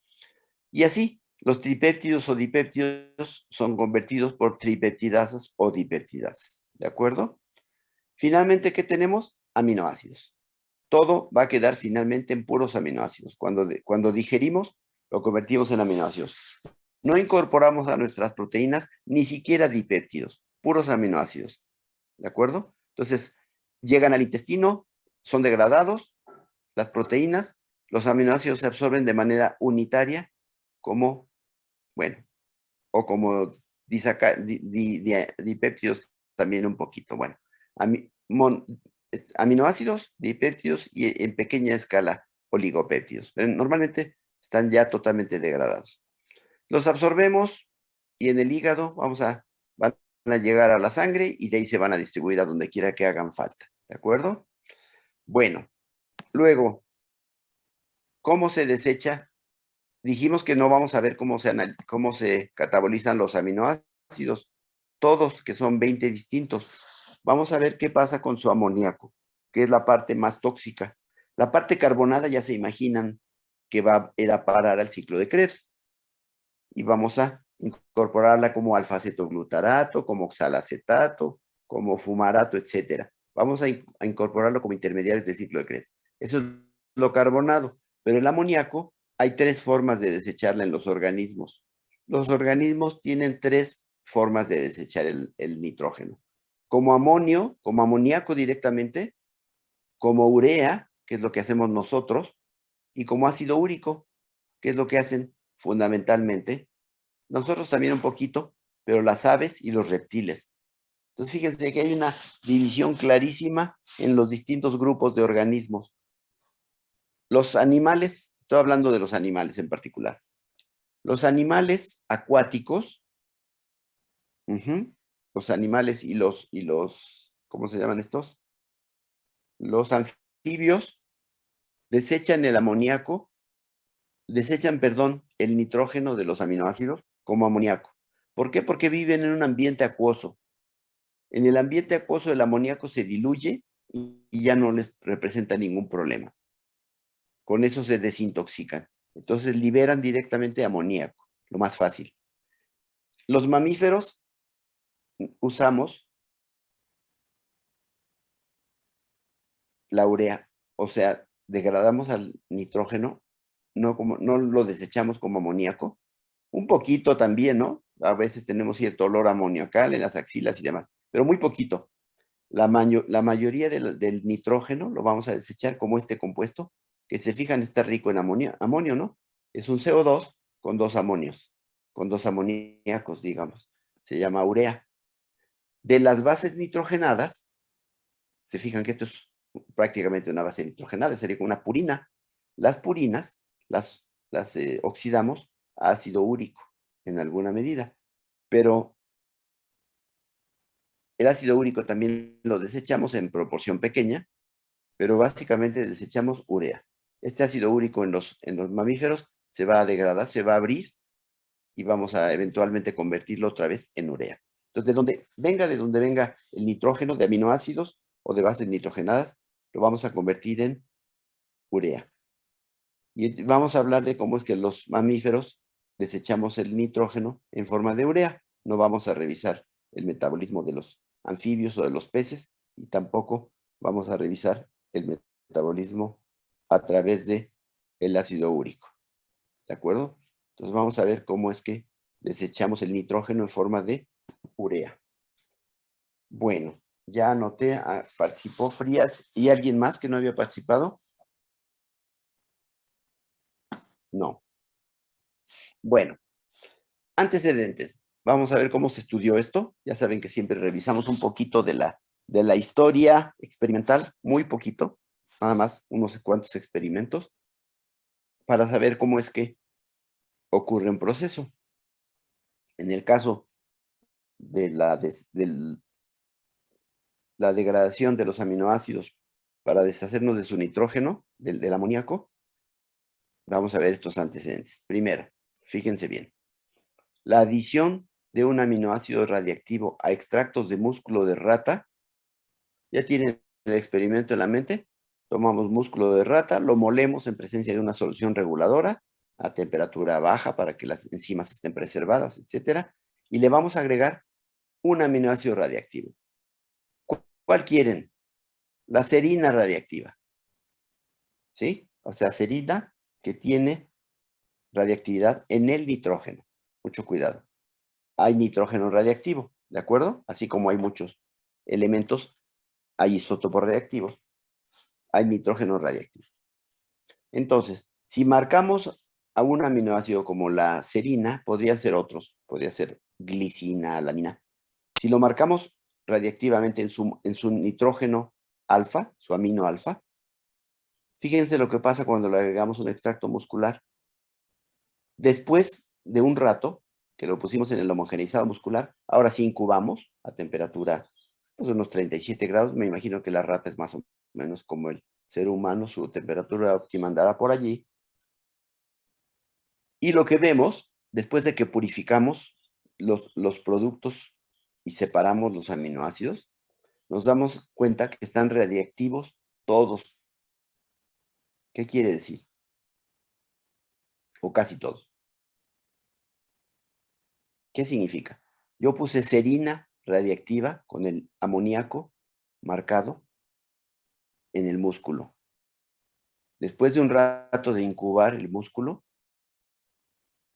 Y así, los tripéptidos o dipéptidos son convertidos por tripeptidasas o dipeptidasas, ¿de acuerdo? Finalmente, ¿qué tenemos? Aminoácidos. Todo va a quedar finalmente en puros aminoácidos. Cuando digerimos, lo convertimos en aminoácidos. No incorporamos a nuestras proteínas ni siquiera dipéptidos, puros aminoácidos, ¿de acuerdo? Entonces, llegan al intestino, son degradados, las proteínas, los aminoácidos se absorben de manera unitaria, como, bueno, o como dipéptidos también un poquito. Bueno, aminoácidos, dipéptidos y en pequeña escala oligopéptidos. Pero normalmente están ya totalmente degradados. Los absorbemos y en el hígado van a llegar a la sangre y de ahí se van a distribuir a donde quiera que hagan falta. ¿De acuerdo? Bueno, luego, ¿cómo se desecha? Dijimos que no vamos a ver cómo se catabolizan los aminoácidos, todos, que son 20 distintos. Vamos a ver qué pasa con su amoníaco, que es la parte más tóxica. La parte carbonada ya se imaginan que va a ir a parar al ciclo de Krebs. Y vamos a incorporarla como alfa-acetoglutarato, como oxalacetato, como fumarato, etc. Vamos a incorporarlo como intermediarios del ciclo de Krebs. Eso es lo carbonado. Pero el amoníaco, hay 3 formas de desecharla en los organismos. Los organismos tienen 3 formas de desechar el nitrógeno. Como amonio, como amoníaco directamente, como urea, que es lo que hacemos nosotros, y como ácido úrico, que es lo que hacen fundamentalmente nosotros también un poquito, pero las aves y los reptiles. Entonces fíjense que hay una división clarísima en los distintos grupos de organismos. Los animales, estoy hablando de los animales en particular. Los animales acuáticos, los animales y los, ¿cómo se llaman estos? Los anfibios desechan el amoníaco, el nitrógeno de los aminoácidos como amoníaco. ¿Por qué? Porque viven en un ambiente acuoso. En el ambiente acuoso el amoníaco se diluye y ya no les representa ningún problema. Con eso se desintoxican. Entonces liberan directamente amoníaco, lo más fácil. Los mamíferos usamos la urea, o sea, degradamos al nitrógeno, no lo desechamos como amoníaco. Un poquito también, ¿no? A veces tenemos cierto olor amoniacal en las axilas y demás, pero muy poquito. La mayoría del nitrógeno lo vamos a desechar como este compuesto, que se fijan está rico en amonio, ¿no? Es un CO2 con 2 amonios, con 2 amoníacos, digamos. Se llama urea. De las bases nitrogenadas, se fijan que esto es prácticamente una base nitrogenada, sería como una purina. Las purinas las oxidamos a ácido úrico en alguna medida, pero el ácido úrico también lo desechamos en proporción pequeña, pero básicamente desechamos urea. Este ácido úrico en los mamíferos se va a degradar, se va a abrir y vamos a eventualmente convertirlo otra vez en urea. Entonces, de donde venga el nitrógeno de aminoácidos o de bases nitrogenadas, lo vamos a convertir en urea. Y vamos a hablar de cómo es que los mamíferos desechamos el nitrógeno en forma de urea. No vamos a revisar el metabolismo de los anfibios o de los peces y tampoco vamos a revisar el metabolismo a través de el ácido úrico. ¿De acuerdo? Entonces vamos a ver cómo es que desechamos el nitrógeno en forma de urea. Bueno, ya anoté, participó Frías. ¿Y alguien más que no había participado? No. Bueno, antecedentes. Vamos a ver cómo se estudió esto. Ya saben que siempre revisamos un poquito de la historia experimental, muy poquito, nada más unos cuantos experimentos, para saber cómo es que ocurre un proceso. En el caso de la degradación de los aminoácidos para deshacernos de su nitrógeno, del amoníaco, vamos a ver estos antecedentes. Primero, fíjense bien. La adición de un aminoácido radiactivo a extractos de músculo de rata, ya tienen el experimento en la mente, tomamos músculo de rata, lo molemos en presencia de una solución reguladora a temperatura baja para que las enzimas estén preservadas, etcétera, y le vamos a agregar un aminoácido radiactivo. ¿Cuál quieren? La serina radiactiva. ¿Sí? O sea, serina que tiene radiactividad en el nitrógeno. Mucho cuidado. Hay nitrógeno radiactivo, ¿de acuerdo? Así como hay muchos elementos, hay isótopos radiactivos, hay nitrógeno radiactivo. Entonces, si marcamos a un aminoácido como la serina, podría ser otros, podría ser glicina, alanina. Si lo marcamos radiactivamente en su nitrógeno alfa, su amino alfa, fíjense lo que pasa cuando le agregamos un extracto muscular. Después de un rato, que lo pusimos en el homogeneizado muscular, ahora sí incubamos a temperatura, pues unos 37 grados, me imagino que la rata es más o menos como el ser humano, su temperatura óptima andará por allí. Y lo que vemos, después de que purificamos los productos y separamos los aminoácidos, nos damos cuenta que están radiactivos todos. ¿Qué quiere decir? O casi todos. ¿Qué significa? Yo puse serina radiactiva con el amoníaco marcado en el músculo. Después de un rato de incubar el músculo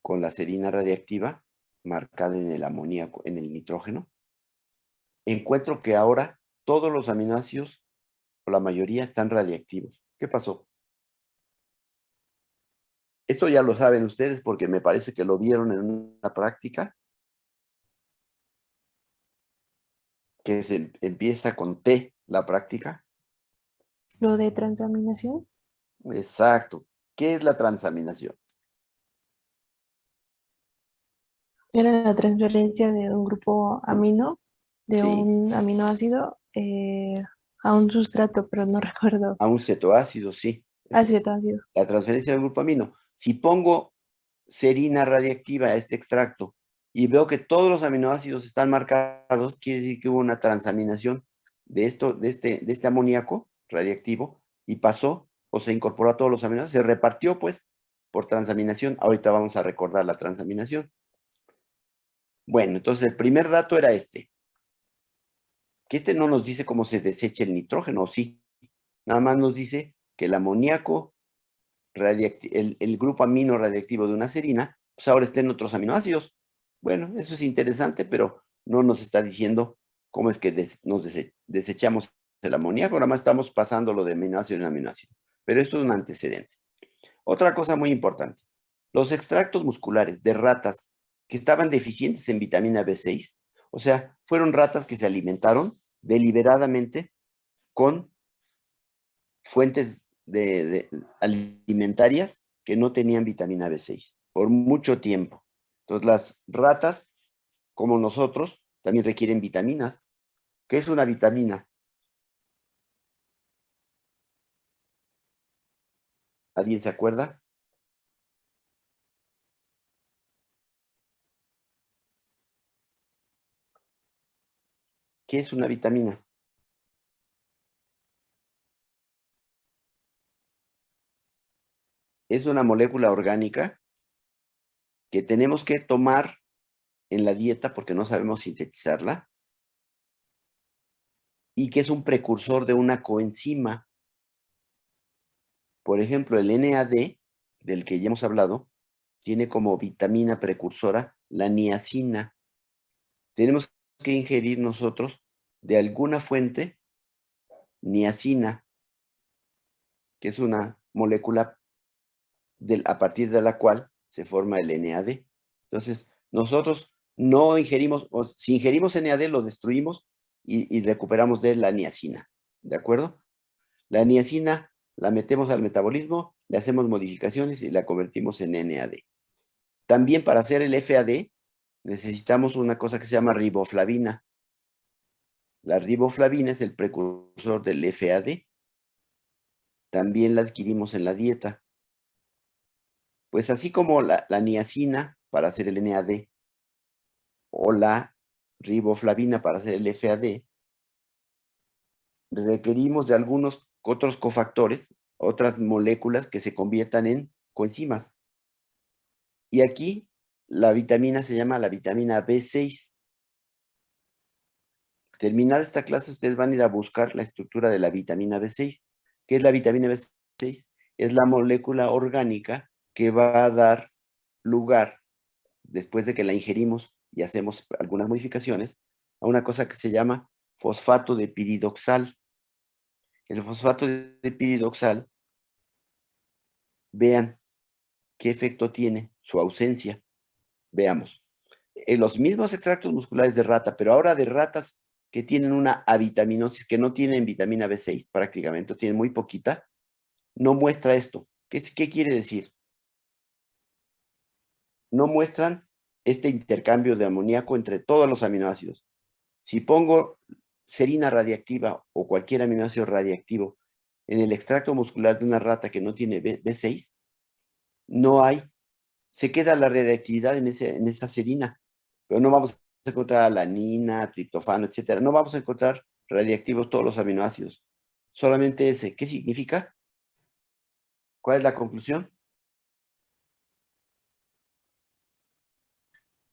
con la serina radiactiva marcada en el amoníaco, en el nitrógeno, encuentro que ahora todos los aminoácidos, o la mayoría, están radiactivos. ¿Qué pasó? Esto ya lo saben ustedes porque me parece que lo vieron en una práctica que se empieza con T, la práctica.
Lo de transaminación.
Exacto. ¿Qué es la transaminación?
Era la transferencia de un grupo amino, de
Sí,
un aminoácido a un sustrato, pero no recuerdo.
a un cetoácido, sí.
Acetoácido.
La transferencia del grupo amino. Si pongo serina radiactiva a este extracto y veo que todos los aminoácidos están marcados, quiere decir que hubo una transaminación de este amoníaco radiactivo y pasó o se incorporó a todos los aminoácidos, se repartió pues por transaminación. Ahorita vamos a recordar la transaminación. Bueno, entonces el primer dato era este. Que este no nos dice cómo se desecha el nitrógeno, sí. Nada más nos dice que el amoníaco, el grupo amino radiactivo de una serina, pues ahora está en otros aminoácidos. Bueno, eso es interesante, pero no nos está diciendo cómo es que nos desechamos el amoníaco, nada más estamos pasándolo de aminoácido en aminoácido. Pero esto es un antecedente. Otra cosa muy importante, los extractos musculares de ratas que estaban deficientes en vitamina B6, o sea, fueron ratas que se alimentaron deliberadamente con fuentes alimentarias que no tenían vitamina B6 por mucho tiempo. Entonces las ratas, como nosotros, también requieren vitaminas. ¿Qué es una vitamina? ¿Alguien se acuerda? ¿Qué es una vitamina? Es una molécula orgánica que tenemos que tomar en la dieta porque no sabemos sintetizarla y que es un precursor de una coenzima. Por ejemplo, el NAD, del que ya hemos hablado, tiene como vitamina precursora la niacina. Tenemos que ingerir nosotros de alguna fuente niacina, que es una molécula a partir de la cual se forma el NAD. Entonces, nosotros no ingerimos, o si ingerimos NAD lo destruimos y recuperamos de la niacina, ¿de acuerdo? La niacina la metemos al metabolismo, le hacemos modificaciones y la convertimos en NAD. También para hacer el FAD necesitamos una cosa que se llama riboflavina. La riboflavina es el precursor del FAD. También la adquirimos en la dieta. Pues así como la niacina para hacer el NAD o la riboflavina para hacer el FAD, requerimos de algunos otros cofactores, otras moléculas que se conviertan en coenzimas. Y aquí la vitamina se llama la vitamina B6. Terminada esta clase, ustedes van a ir a buscar la estructura de la vitamina B6. ¿Qué es la vitamina B6? Es la molécula orgánica que va a dar lugar, después de que la ingerimos y hacemos algunas modificaciones, a una cosa que se llama fosfato de piridoxal. El fosfato de piridoxal, vean qué efecto tiene su ausencia. Veamos. En los mismos extractos musculares de rata, pero ahora de ratas que tienen una avitaminosis, que no tienen vitamina B6 prácticamente, o tienen muy poquita, no muestra esto. ¿Qué quiere decir? No muestran este intercambio de amoníaco entre todos los aminoácidos. Si pongo serina radiactiva o cualquier aminoácido radiactivo en el extracto muscular de una rata que no tiene B6, no hay, se queda la radiactividad en esa serina, pero no vamos a encontrar alanina, triptofano, etcétera. No vamos a encontrar radiactivos todos los aminoácidos, solamente ese. ¿Qué significa? ¿Cuál es la conclusión?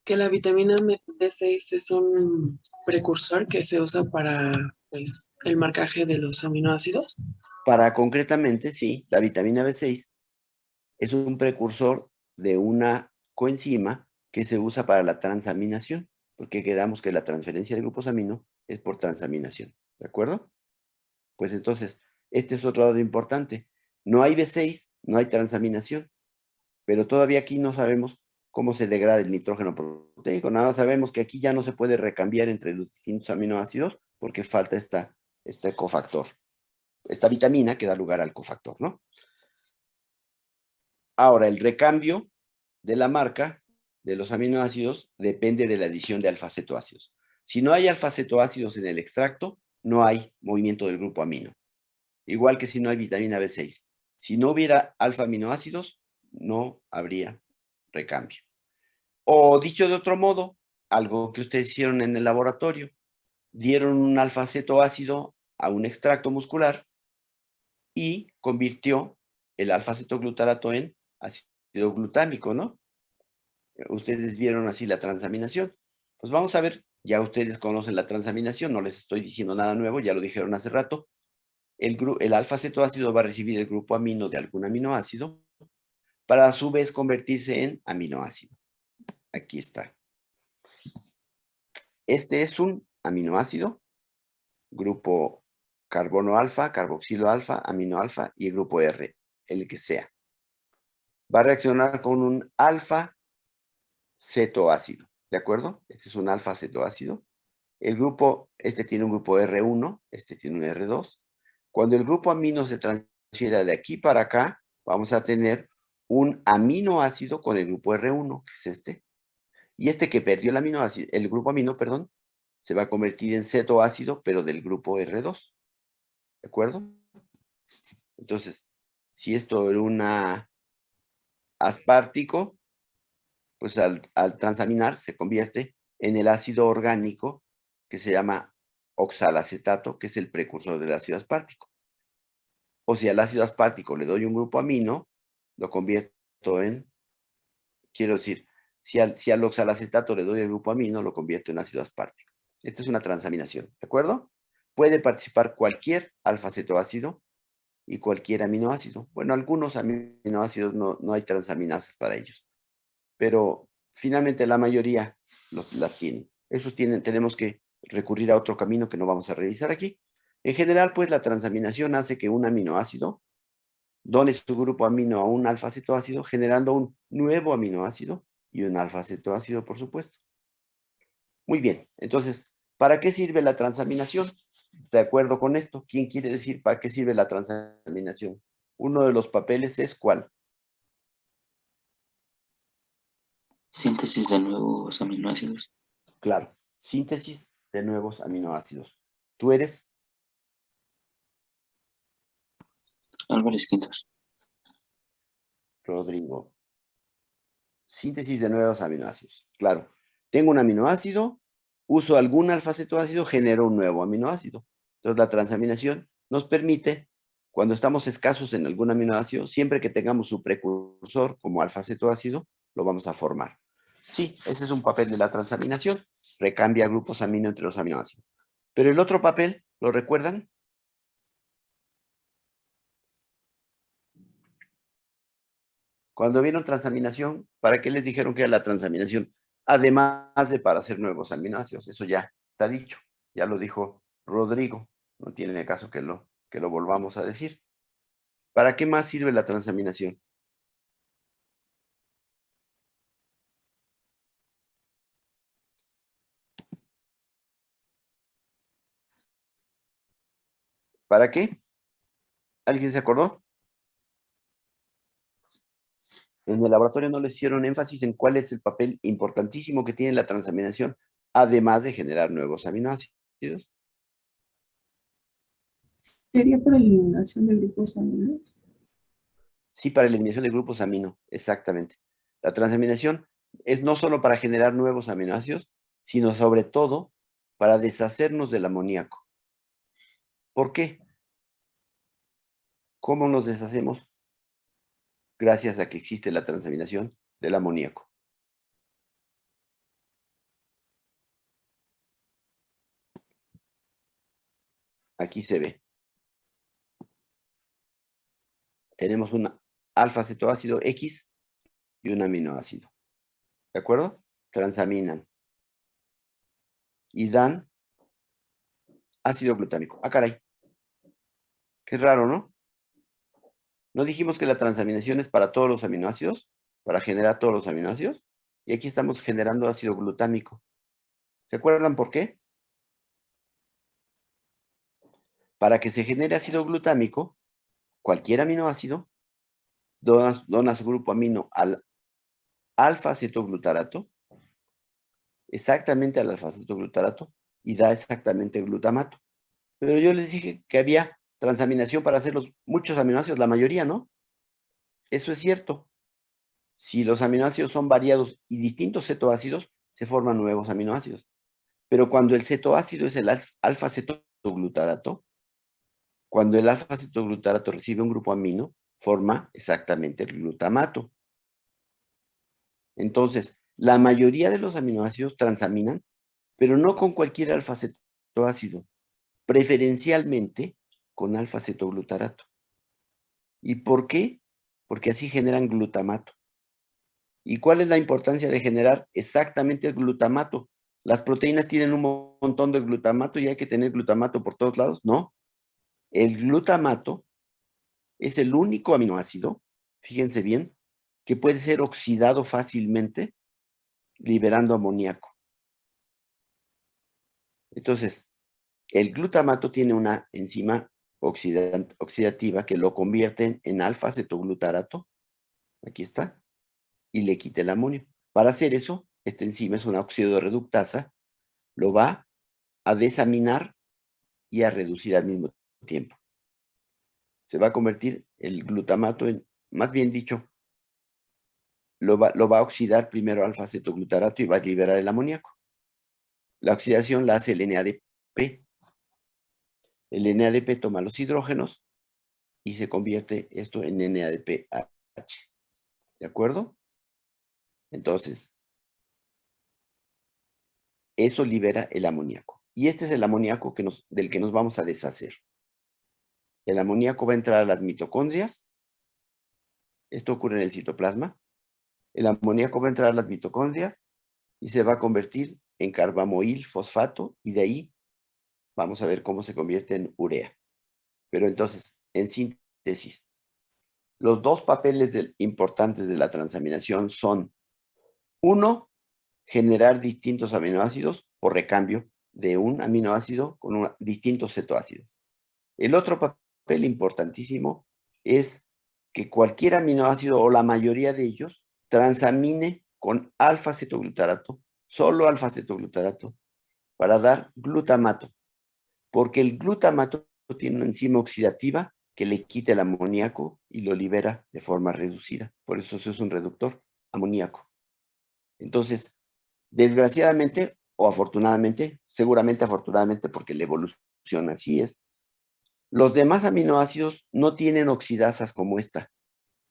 Que la vitamina B6 es un precursor que se usa para pues, el marcaje de los aminoácidos.
Para concretamente, sí, la vitamina B6 es un precursor de una coenzima que se usa para la transaminación, porque quedamos que la transferencia de grupos amino es por transaminación, ¿de acuerdo? Pues entonces, este es otro lado importante. No hay B6, no hay transaminación, pero todavía aquí no sabemos cómo se degrada el nitrógeno proteico. Nada más sabemos que aquí ya no se puede recambiar entre los distintos aminoácidos porque falta este cofactor, esta vitamina que da lugar al cofactor, ¿no? Ahora, el recambio de la marca de los aminoácidos depende de la adición de alfa-cetoácidos. Si no hay alfa-cetoácidos en el extracto, no hay movimiento del grupo amino. Igual que si no hay vitamina B6. Si no hubiera alfa-aminoácidos, no habría recambio. O dicho de otro modo, algo que ustedes hicieron en el laboratorio, dieron un alfa-cetoácido a un extracto muscular y convirtió el alfa-cetoglutarato en ácido glutámico, ¿no? Ustedes vieron así la transaminación. Pues vamos a ver, ya ustedes conocen la transaminación, no les estoy diciendo nada nuevo, ya lo dijeron hace rato. El alfa-cetoácido va a recibir el grupo amino de algún aminoácido para a su vez convertirse en aminoácido. Aquí está. Este es un aminoácido, grupo carbono alfa, carboxilo alfa, amino alfa y el grupo R, el que sea. Va a reaccionar con un alfa-cetoácido, ¿de acuerdo? Este es un alfa-cetoácido. El grupo, este tiene un grupo R1, este tiene un R2. Cuando el grupo amino se transfiera de aquí para acá, vamos a tener un aminoácido con el grupo R1, que es este. Y este que perdió el grupo amino, perdón, se va a convertir en cetoácido, pero del grupo R2. ¿De acuerdo? Entonces, si esto era un aspartico, pues al transaminar se convierte en el ácido orgánico que se llama oxalacetato, que es el precursor del ácido aspartico. O si al ácido aspartico le doy un grupo amino, lo convierto en, quiero decir, si al oxalacetato le doy el grupo amino, lo convierto en ácido aspartico. Esta es una transaminación, ¿de acuerdo? Puede participar cualquier alfa-cetoácido y cualquier aminoácido. Bueno, algunos aminoácidos no hay transaminasas para ellos, pero finalmente la mayoría las tienen. Esos tenemos que recurrir a otro camino que no vamos a revisar aquí. En general, pues la transaminación hace que un aminoácido done su grupo amino a un alfa-cetoácido, generando un nuevo aminoácido y un alfa-cetoácido, por supuesto. Muy bien, entonces, ¿para qué sirve la transaminación? De acuerdo con esto, ¿quién quiere decir para qué sirve la transaminación? Uno de los papeles es ¿cuál?
Síntesis de nuevos aminoácidos.
Claro, síntesis de nuevos aminoácidos. ¿Tú eres?
Álvarez Quintos.
Rodrigo. Síntesis de nuevos aminoácidos. Claro, tengo un aminoácido, uso algún alfa-cetoácido, genero un nuevo aminoácido. Entonces, la transaminación nos permite, cuando estamos escasos en algún aminoácido, siempre que tengamos su precursor como alfa-cetoácido, lo vamos a formar. Sí, ese es un papel de la transaminación. Recambia grupos amino entre los aminoácidos. Pero el otro papel, ¿lo recuerdan? Cuando vieron transaminación, ¿para qué les dijeron que era la transaminación? Además de para hacer nuevos aminoácidos. Eso ya está dicho. Ya lo dijo Rodrigo. No tiene caso que lo volvamos a decir. ¿Para qué más sirve la transaminación? ¿Para qué? ¿Alguien se acordó? En el laboratorio no le hicieron énfasis en cuál es el papel importantísimo que tiene la transaminación, además de generar nuevos aminoácidos.
¿Sería por eliminación de grupos aminos?
Sí, para eliminación de grupos amino, exactamente. La transaminación es no solo para generar nuevos aminoácidos, sino sobre todo para deshacernos del amoníaco. ¿Por qué? ¿Cómo nos deshacemos? Gracias a que existe la transaminación del amoníaco. Aquí se ve. Tenemos un alfa-cetoácido X y un aminoácido. ¿De acuerdo? Transaminan. Y dan ácido glutámico. Ah, caray. Qué raro, ¿no? ¿No dijimos que la transaminación es para todos los aminoácidos? Para generar todos los aminoácidos. Y aquí estamos generando ácido glutámico. ¿Se acuerdan por qué? Para que se genere ácido glutámico, cualquier aminoácido dona su grupo amino al alfa-cetoglutarato, exactamente al alfa-cetoglutarato, y da exactamente el glutamato. Pero yo les dije que había transaminación para hacer muchos aminoácidos, la mayoría, ¿no? Eso es cierto. Si los aminoácidos son variados y distintos cetoácidos, se forman nuevos aminoácidos. Pero cuando el cetoácido es el alfa-cetoglutarato, cuando el alfa-cetoglutarato recibe un grupo amino, forma exactamente el glutamato. Entonces, la mayoría de los aminoácidos transaminan, pero no con cualquier alfa-cetoácido, preferencialmente con alfa-cetoglutarato. ¿Y por qué? Porque así generan glutamato. ¿Y cuál es la importancia de generar exactamente el glutamato? ¿Las proteínas tienen un montón de glutamato y hay que tener glutamato por todos lados? No. El glutamato es el único aminoácido, fíjense bien, que puede ser oxidado fácilmente liberando amoníaco. Entonces, el glutamato tiene una enzima oxidativa que lo convierte en alfa-cetoglutarato, aquí está, y le quita el amonio. Para hacer eso, esta enzima es una oxidorreductasa, lo va a desaminar y a reducir al mismo tiempo. Se va a convertir el glutamato en, más bien dicho, lo va a oxidar primero alfa-cetoglutarato y va a liberar el amoníaco. La oxidación la hace el NADP. El NADP toma los hidrógenos y se convierte esto en NADPH. ¿De acuerdo? Entonces, eso libera el amoníaco. Y este es el amoníaco del que nos vamos a deshacer. El amoníaco va a entrar a las mitocondrias. Esto ocurre en el citoplasma. El amoníaco va a entrar a las mitocondrias y se va a convertir en carbamoil fosfato y de ahí vamos a ver cómo se convierte en urea. Pero entonces, en síntesis, los dos papeles importantes de la transaminación son, uno, generar distintos aminoácidos por recambio de un aminoácido con distintos cetoácidos. El otro papel importantísimo es que cualquier aminoácido o la mayoría de ellos transamine con alfa-cetoglutarato, solo alfa-cetoglutarato, para dar glutamato, porque el glutamato tiene una enzima oxidativa que le quita el amoníaco y lo libera de forma reducida. Por eso se usa un reductor amoníaco. Entonces, desgraciadamente o afortunadamente, seguramente afortunadamente porque la evolución así es, los demás aminoácidos no tienen oxidasas como esta.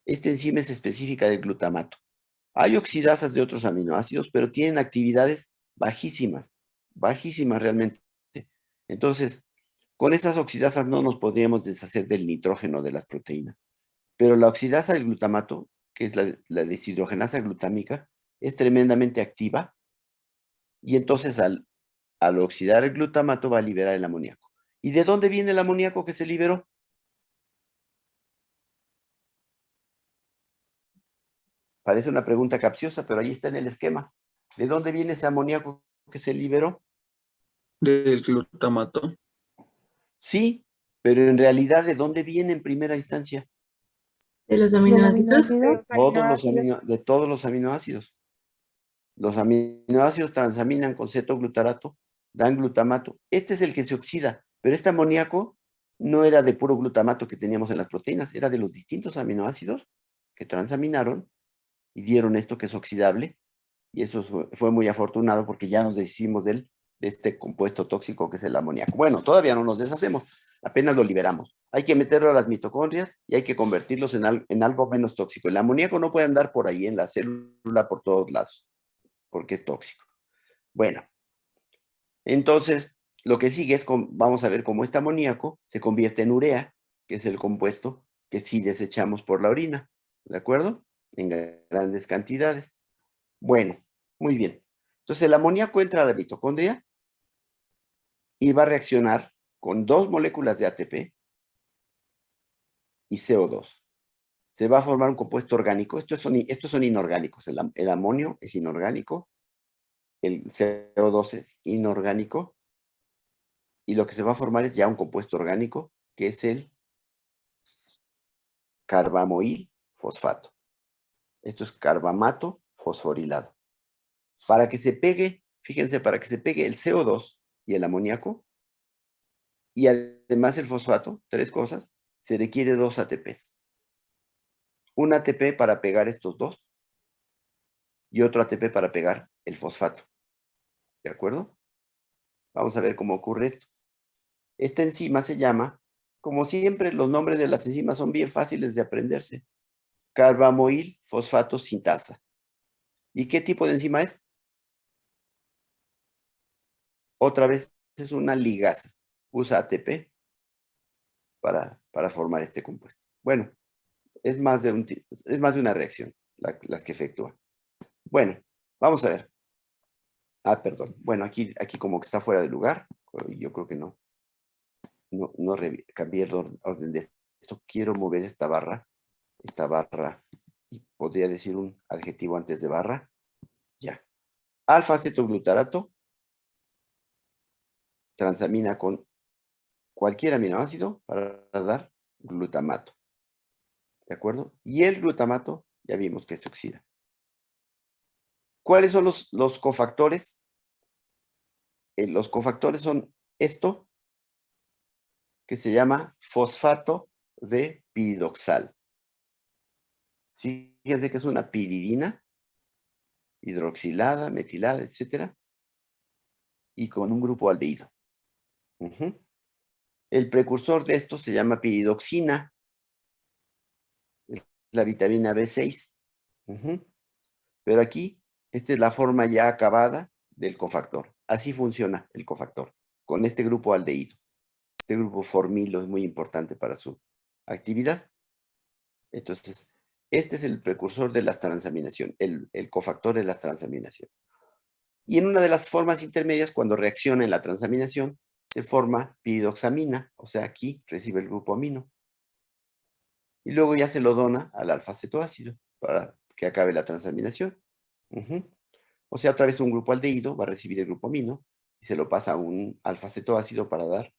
Esta enzima es específica del glutamato. Hay oxidasas de otros aminoácidos, pero tienen actividades bajísimas realmente. Entonces, con estas oxidasas no nos podríamos deshacer del nitrógeno de las proteínas. Pero la oxidasa del glutamato, que es la deshidrogenasa glutámica, es tremendamente activa y entonces al oxidar el glutamato va a liberar el amoníaco. ¿Y de dónde viene el amoníaco que se liberó? Parece una pregunta capciosa, pero ahí está en el esquema. ¿De dónde viene ese amoníaco que se liberó?
Del glutamato.
Sí, pero en realidad, ¿de dónde viene en primera instancia?
De los
¿Del
aminoácidos.
aminoácido?
De todos los aminoácidos. Los aminoácidos transaminan con cetoglutarato, dan glutamato. Este es el que se oxida, pero este amoníaco no era de puro glutamato que teníamos en las proteínas, era de los distintos aminoácidos que transaminaron y dieron esto que es oxidable, y eso fue muy afortunado porque ya nos deshicimos de este compuesto tóxico que es el amoníaco. Bueno, todavía no nos deshacemos, apenas lo liberamos. Hay que meterlo a las mitocondrias y hay que convertirlos en algo menos tóxico. El amoníaco no puede andar por ahí en la célula por todos lados, porque es tóxico. Bueno, entonces lo que sigue es, vamos a ver cómo este amoníaco se convierte en urea, que es el compuesto que sí desechamos por la orina, ¿de acuerdo? En grandes cantidades. Bueno, muy bien. Entonces el amoníaco entra a la mitocondria y va a reaccionar con 2 moléculas de ATP y CO2. Se va a formar un compuesto orgánico. Estos son inorgánicos. El amonio es inorgánico, el CO2 es inorgánico, y lo que se va a formar es ya un compuesto orgánico, que es el carbamoil fosfato. Esto es carbamato fosforilado. Para que se pegue, fíjense, para que se pegue el CO2 y el amoníaco, y además el fosfato, 3 cosas, se requiere 2 ATPs. Un ATP para pegar estos dos y otro ATP para pegar el fosfato. ¿De acuerdo? Vamos a ver cómo ocurre esto. Esta enzima se llama, como siempre, los nombres de las enzimas son bien fáciles de aprenderse. Carbamoil fosfato sintasa. ¿Y qué tipo de enzima es? Otra vez es una ligasa. Usa ATP para formar este compuesto. Bueno, es más de una reacción las que efectúa. Bueno, vamos a ver. Perdón. Bueno, aquí como que está fuera de lugar. Yo creo que no cambié el orden de esto. Quiero mover esta barra, y podría decir un adjetivo antes de barra. Ya. Alfa-cetoglutarato transamina con cualquier aminoácido para dar glutamato. ¿De acuerdo? Y el glutamato ya vimos que se oxida. ¿Cuáles son los cofactores? Los cofactores son esto, que se llama fosfato de piridoxal. Fíjense que es una piridina, hidroxilada, metilada, etcétera, y con un grupo aldehído. El precursor de esto se llama piridoxina, es la vitamina B6. Pero aquí, esta es la forma ya acabada del cofactor. Así funciona el cofactor, con este grupo aldehído. Este grupo formilo es muy importante para su actividad. Entonces, este es el precursor de las transaminaciones, el cofactor de las transaminaciones. Y en una de las formas intermedias, cuando reacciona en la transaminación, se forma piridoxamina, o sea, aquí recibe el grupo amino. Y luego ya se lo dona al alfa-cetoácido para que acabe la transaminación. O sea, otra vez un grupo aldehído va a recibir el grupo amino y se lo pasa a un alfa-cetoácido para dar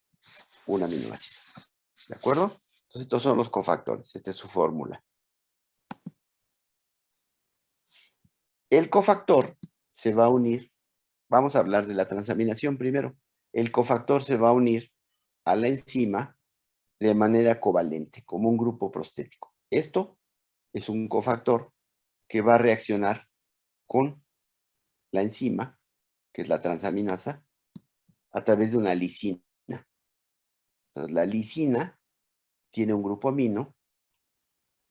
un aminoácido. ¿De acuerdo? Entonces, estos son los cofactores. Esta es su fórmula. El cofactor se va a unir. Vamos a hablar de la transaminación primero. El cofactor se va a unir a la enzima de manera covalente, como un grupo prostético. Esto es un cofactor que va a reaccionar con la enzima, que es la transaminasa, a través de una lisina. Entonces, la lisina tiene un grupo amino,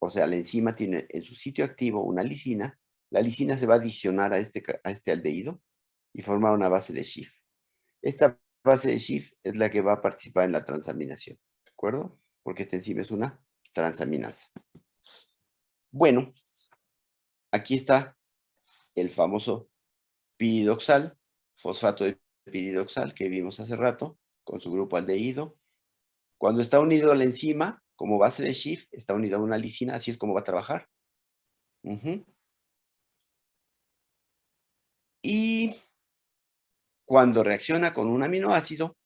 o sea, la enzima tiene en su sitio activo una lisina. La lisina se va a adicionar a este aldehído y formar una base de Schiff. Esta base de Schiff es la que va a participar en la transaminación, ¿de acuerdo? Porque esta enzima es una transaminasa. Bueno, aquí está el famoso piridoxal, fosfato de piridoxal que vimos hace rato, con su grupo aldehído. Cuando está unido a la enzima, como base de Schiff, está unido a una lisina, así es como va a trabajar. Y cuando reacciona con un aminoácido,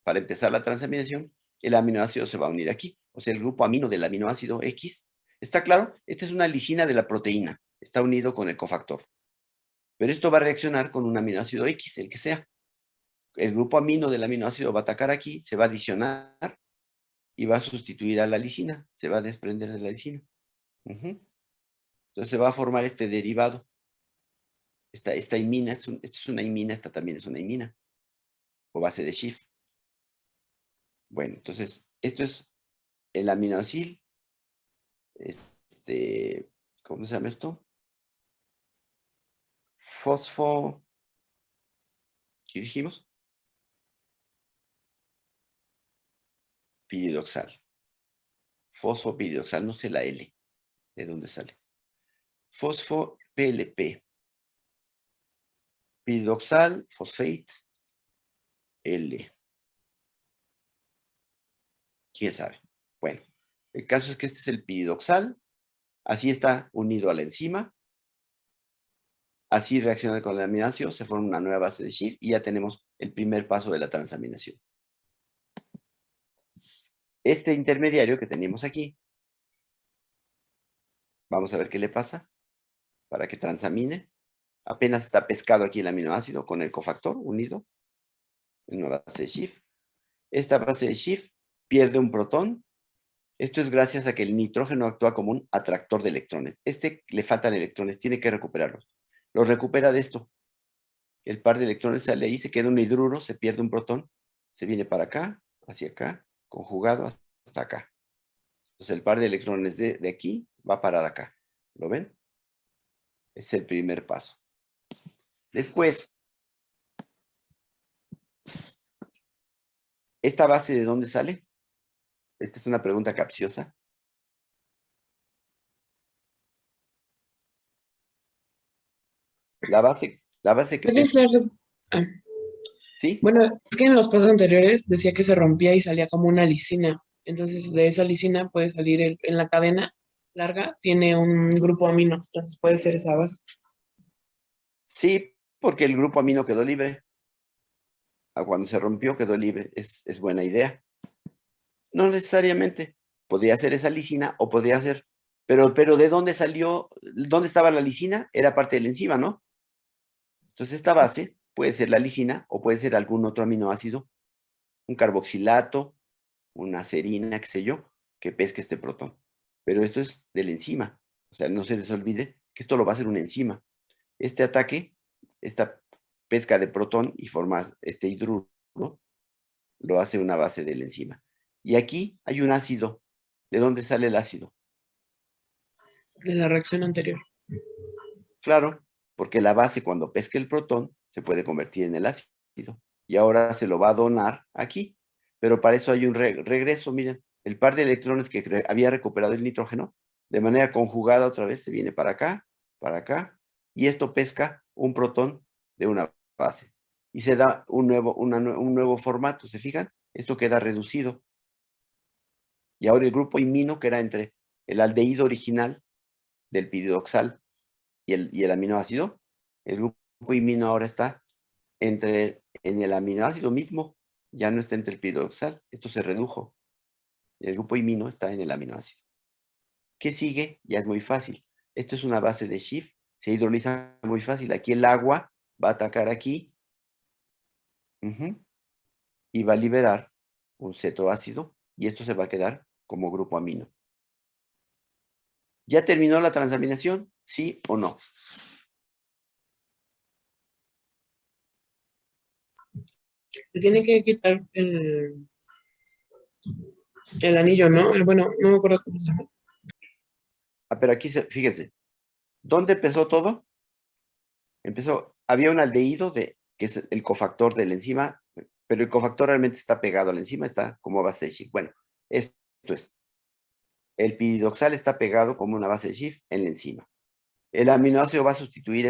para empezar la transaminación, el aminoácido se va a unir aquí. O sea, el grupo amino del aminoácido X. ¿Está claro? Esta es una lisina de la proteína. Está unido con el cofactor. Pero esto va a reaccionar con un aminoácido X, el que sea. El grupo amino del aminoácido va a atacar aquí, se va a adicionar y va a sustituir a la lisina. Se va a desprender de la lisina. Entonces se va a formar este derivado. Esta imina, esta es una imina, esta también es una imina. O base de Schiff. Bueno, entonces, esto es el aminoacil. ¿Cómo se llama esto? ¿Qué dijimos? Piridoxal. Fosfopiridoxal, no sé la L. ¿De dónde sale? Fosfo-PLP. Piridoxal, fosfate, L. ¿Quién sabe? Bueno, el caso es que este es el piridoxal. Así está unido a la enzima. Así reacciona con el aminoácido, se forma una nueva base de Schiff y ya tenemos el primer paso de la transaminación. Este intermediario que tenemos aquí, vamos a ver qué le pasa para que transamine. Apenas está pescado aquí el aminoácido con el cofactor unido en una base de Schiff. Esta base de Schiff pierde un protón. Esto es gracias a que el nitrógeno actúa como un atractor de electrones. Le faltan electrones, tiene que recuperarlos. Los recupera de esto. El par de electrones sale ahí, se queda un hidruro, se pierde un protón, se viene para acá, hacia acá, conjugado hasta acá. Entonces el par de electrones de aquí va a parar acá. ¿Lo ven? Es el primer paso. Después, ¿esta base de dónde sale? Esta es una pregunta capciosa. La base que
Puede ser.
¿Sí?
Bueno, es que en los pasos anteriores decía que se rompía y salía como una lisina. Entonces, de esa lisina puede salir en la cadena larga, tiene un grupo amino. Entonces, puede ser esa base.
Sí, porque el grupo amino quedó libre. Cuando se rompió quedó libre. Es buena idea. No necesariamente. Podría ser esa lisina o podría ser. Pero ¿de dónde salió? ¿Dónde estaba la lisina? Era parte de la enzima, ¿no? Entonces esta base puede ser la lisina o puede ser algún otro aminoácido, un carboxilato, una serina, qué sé yo, que pesque este protón. Pero esto es de la enzima. O sea, no se les olvide que esto lo va a hacer una enzima. Este ataque, esta pesca de protón y forma este hidruro, lo hace una base de la enzima. Y aquí hay un ácido. ¿De dónde sale el ácido?
De la reacción anterior.
Claro, porque la base cuando pesca el protón se puede convertir en el ácido. Y ahora se lo va a donar aquí. Pero para eso hay un regreso. Miren, el par de electrones que había recuperado el nitrógeno, de manera conjugada otra vez se viene para acá, y esto pesca un protón de una base. Y se da un nuevo formato, ¿se fijan? Esto queda reducido. Y ahora el grupo imino, que era entre el aldehído original del piridoxal y el aminoácido, el grupo imino ahora está en el aminoácido mismo, ya no está entre el piridoxal, esto se redujo. El grupo imino está en el aminoácido. ¿Qué sigue? Ya es muy fácil. Esto es una base de Schiff, se hidroliza muy fácil. Aquí el agua va a atacar aquí y va a liberar un cetoácido y esto se va a quedar como grupo amino. ¿Ya terminó la transaminación? ¿Sí o no?
Se tiene que quitar el anillo, ¿no? Bueno, no me acuerdo cómo se llama.
Pero aquí, fíjense, ¿dónde empezó todo? Había un aldehído que es el cofactor de la enzima, pero el cofactor realmente está pegado a la enzima, está como base de Schiff. Bueno, esto es, el piridoxal está pegado como una base de Schiff en la enzima. El aminoácido va a sustituir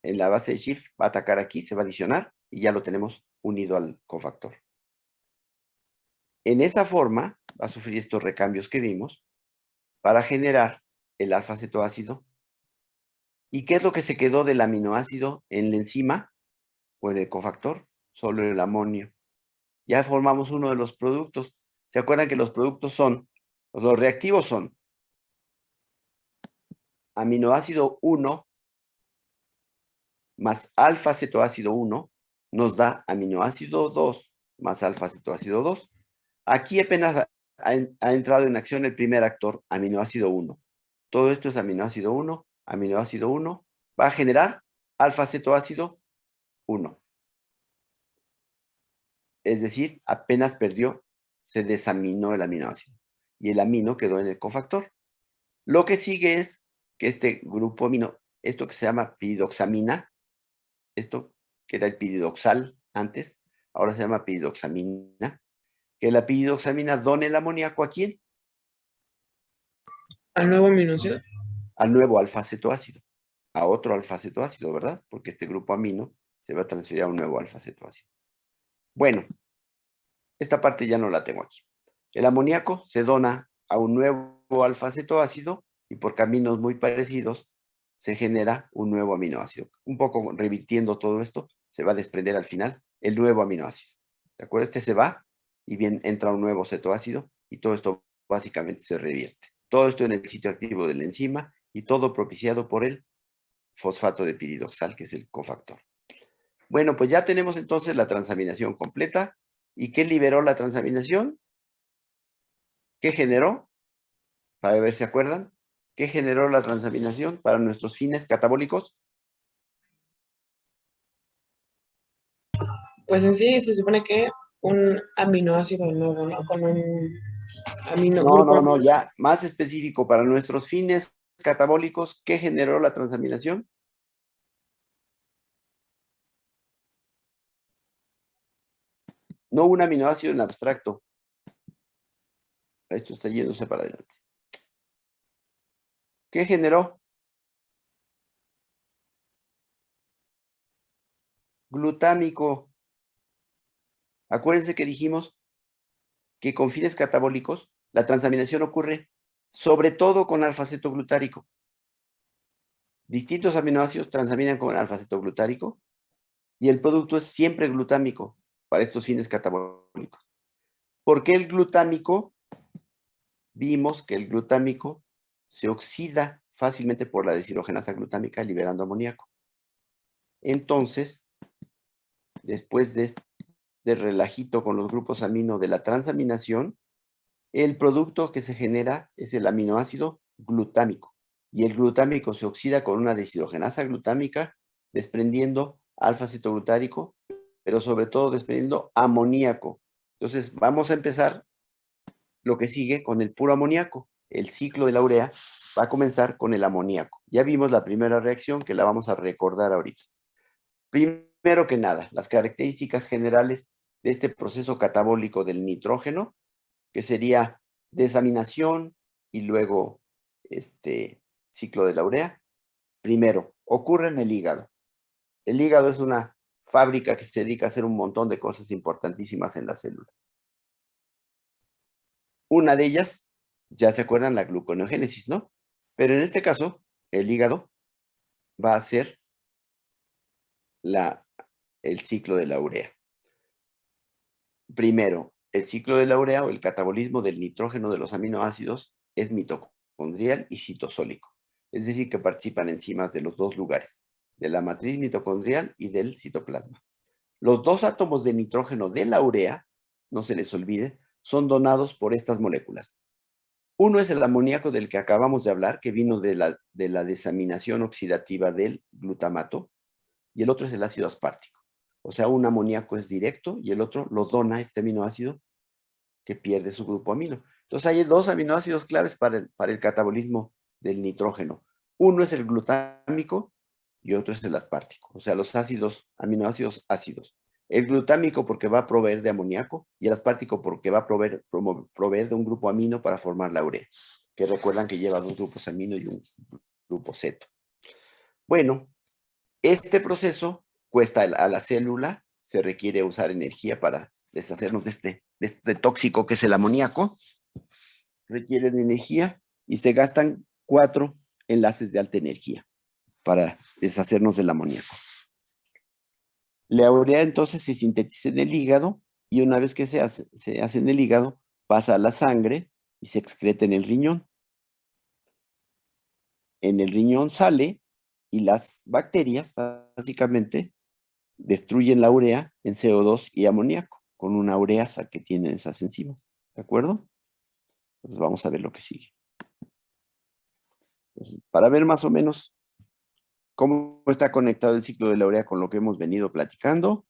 en la base de Schiff, va a atacar aquí, se va a adicionar y ya lo tenemos unido al cofactor. En esa forma va a sufrir estos recambios que vimos para generar el alfa-cetoácido. ¿Y qué es lo que se quedó del aminoácido en la enzima o en el cofactor? Solo el amonio. Ya formamos uno de los productos. ¿Se acuerdan que los productos los reactivos son aminoácido 1 más alfa-cetoácido 1 nos da aminoácido 2 más alfa-cetoácido 2. Aquí apenas ha entrado en acción el primer actor, aminoácido 1. Todo esto es aminoácido 1, va a generar alfa-cetoácido 1. Es decir, apenas se desaminó el aminoácido y el amino quedó en el cofactor. Lo que sigue es que este grupo amino, esto que se llama piridoxamina, esto que era el piridoxal antes, ahora se llama piridoxamina, que la piridoxamina done el amoníaco ¿a quién?
Al nuevo aminoácido.
Al nuevo alfa-cetoácido, a otro alfa-cetoácido, ¿verdad? Porque este grupo amino se va a transferir a un nuevo alfa-cetoácido. Bueno, esta parte ya no la tengo aquí. El amoníaco se dona a un nuevo alfa-cetoácido y por caminos muy parecidos se genera un nuevo aminoácido. Un poco revirtiendo todo esto, se va a desprender al final el nuevo aminoácido. ¿De acuerdo? Este se va y bien entra un nuevo cetoácido y todo esto básicamente se revierte. Todo esto en el sitio activo de la enzima y todo propiciado por el fosfato de piridoxal, que es el cofactor. Bueno, pues ya tenemos entonces la transaminación completa. ¿Y qué liberó la transaminación? ¿Qué generó? Para ver si acuerdan. ¿Qué generó la transaminación para nuestros fines catabólicos?
Pues en sí se supone que un aminoácido nuevo, ¿no? Con un
No, ya más específico para nuestros fines catabólicos, ¿qué generó la transaminación? No un aminoácido en abstracto. Esto está yéndose para adelante. ¿Qué generó? Glutámico. Acuérdense que dijimos que con fines catabólicos la transaminación ocurre sobre todo con alfa-cetoglutárico. Distintos aminoácidos transaminan con alfa-cetoglutárico y el producto es siempre glutámico para estos fines catabólicos. ¿Por qué el glutámico? Vimos que el glutámico se oxida fácilmente por la deshidrogenasa glutámica liberando amoníaco. Entonces, después de relajito con los grupos amino de la transaminación, el producto que se genera es el aminoácido glutámico. Y el glutámico se oxida con una deshidrogenasa glutámica, desprendiendo alfa-cetoglutárico, pero sobre todo desprendiendo amoníaco. Entonces, vamos a empezar lo que sigue con el puro amoníaco. El ciclo de la urea va a comenzar con el amoníaco. Ya vimos la primera reacción que la vamos a recordar ahorita. Primero que nada, las características generales de este proceso catabólico del nitrógeno, que sería desaminación y luego ciclo de la urea. Primero, ocurre en el hígado. El hígado es una fábrica que se dedica a hacer un montón de cosas importantísimas en la célula. Una de ellas, ya se acuerdan, la gluconeogénesis, ¿no? Pero en este caso, el hígado va a hacer el ciclo de la urea. Primero, el ciclo de la urea o el catabolismo del nitrógeno de los aminoácidos es mitocondrial y citosólico. Es decir, que participan enzimas de los dos lugares, de la matriz mitocondrial y del citoplasma. Los dos átomos de nitrógeno de la urea, no se les olvide, son donados por estas moléculas. Uno es el amoníaco del que acabamos de hablar, que vino de la desaminación oxidativa del glutamato, y el otro es el ácido aspartico. O sea, un amoníaco es directo y el otro lo dona este aminoácido que pierde su grupo amino. Entonces hay dos aminoácidos claves para el catabolismo del nitrógeno. Uno es el glutámico y otro es el aspartico. O sea, los aminoácidos ácidos. El glutámico porque va a proveer de amoníaco y el aspartico porque va a proveer de un grupo amino para formar la urea, que recuerdan que lleva dos grupos amino y un grupo ceto. Bueno, este proceso cuesta a la célula, se requiere usar energía para deshacernos de este tóxico que es el amoníaco, requiere de energía y se gastan 4 enlaces de alta energía para deshacernos del amoníaco. La urea entonces se sintetiza en el hígado y una vez que se hace en el hígado, pasa a la sangre y se excreta en el riñón. En el riñón sale y las bacterias básicamente destruyen la urea en CO2 y amoníaco con una ureasa que tienen esas enzimas. ¿De acuerdo? Entonces vamos a ver lo que sigue. Entonces, para ver más o menos cómo está conectado el ciclo de la urea con lo que hemos venido platicando.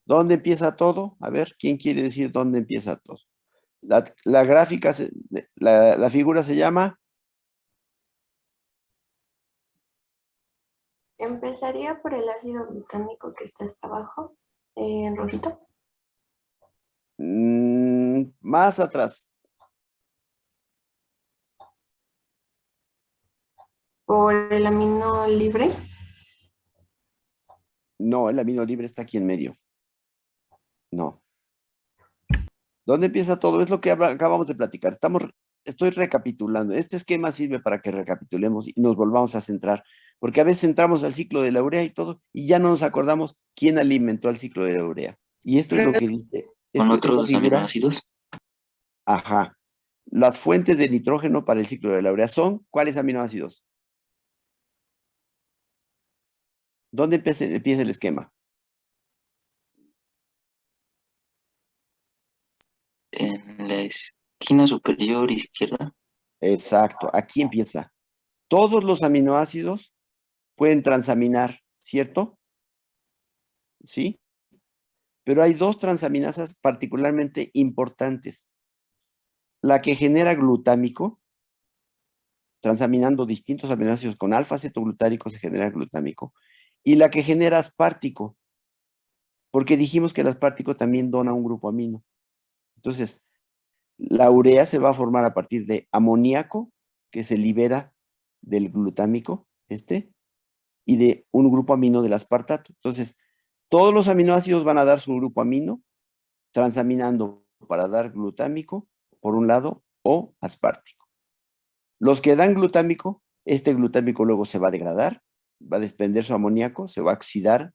¿Dónde empieza todo? A ver, ¿quién quiere decir dónde empieza todo? La gráfica, la figura se llama...
Empezaría por el ácido glutámico que está hasta abajo, en rojito.
Más atrás.
Por el amino libre.
No, el amino libre está aquí en medio. No. ¿Dónde empieza todo? Es lo que acabamos de platicar. Estoy recapitulando. Este esquema sirve para que recapitulemos y nos volvamos a centrar. Porque a veces entramos al ciclo de la urea y todo, y ya no nos acordamos quién alimentó al ciclo de la urea. Y esto es lo que dice.
¿Con
Esta
otros
figura.
aminoácidos?
Ajá. Las fuentes de nitrógeno para el ciclo de la urea son, ¿cuáles aminoácidos? ¿Dónde empieza el esquema?
En la esquina superior izquierda.
Exacto, aquí empieza. Todos los aminoácidos pueden transaminar, ¿cierto? ¿Sí? Pero hay dos transaminasas particularmente importantes. La que genera glutámico, transaminando distintos aminoácidos con alfa-acetoglutárico se genera glutámico, y la que genera aspartico, porque dijimos que el aspartico también dona un grupo amino. Entonces, la urea se va a formar a partir de amoníaco, que se libera del glutámico, y de un grupo amino del aspartato. Entonces, todos los aminoácidos van a dar su grupo amino, transaminando para dar glutámico, por un lado, o aspartico. Los que dan glutámico, este glutámico luego se va a degradar, va a desprender su amoníaco, se va a oxidar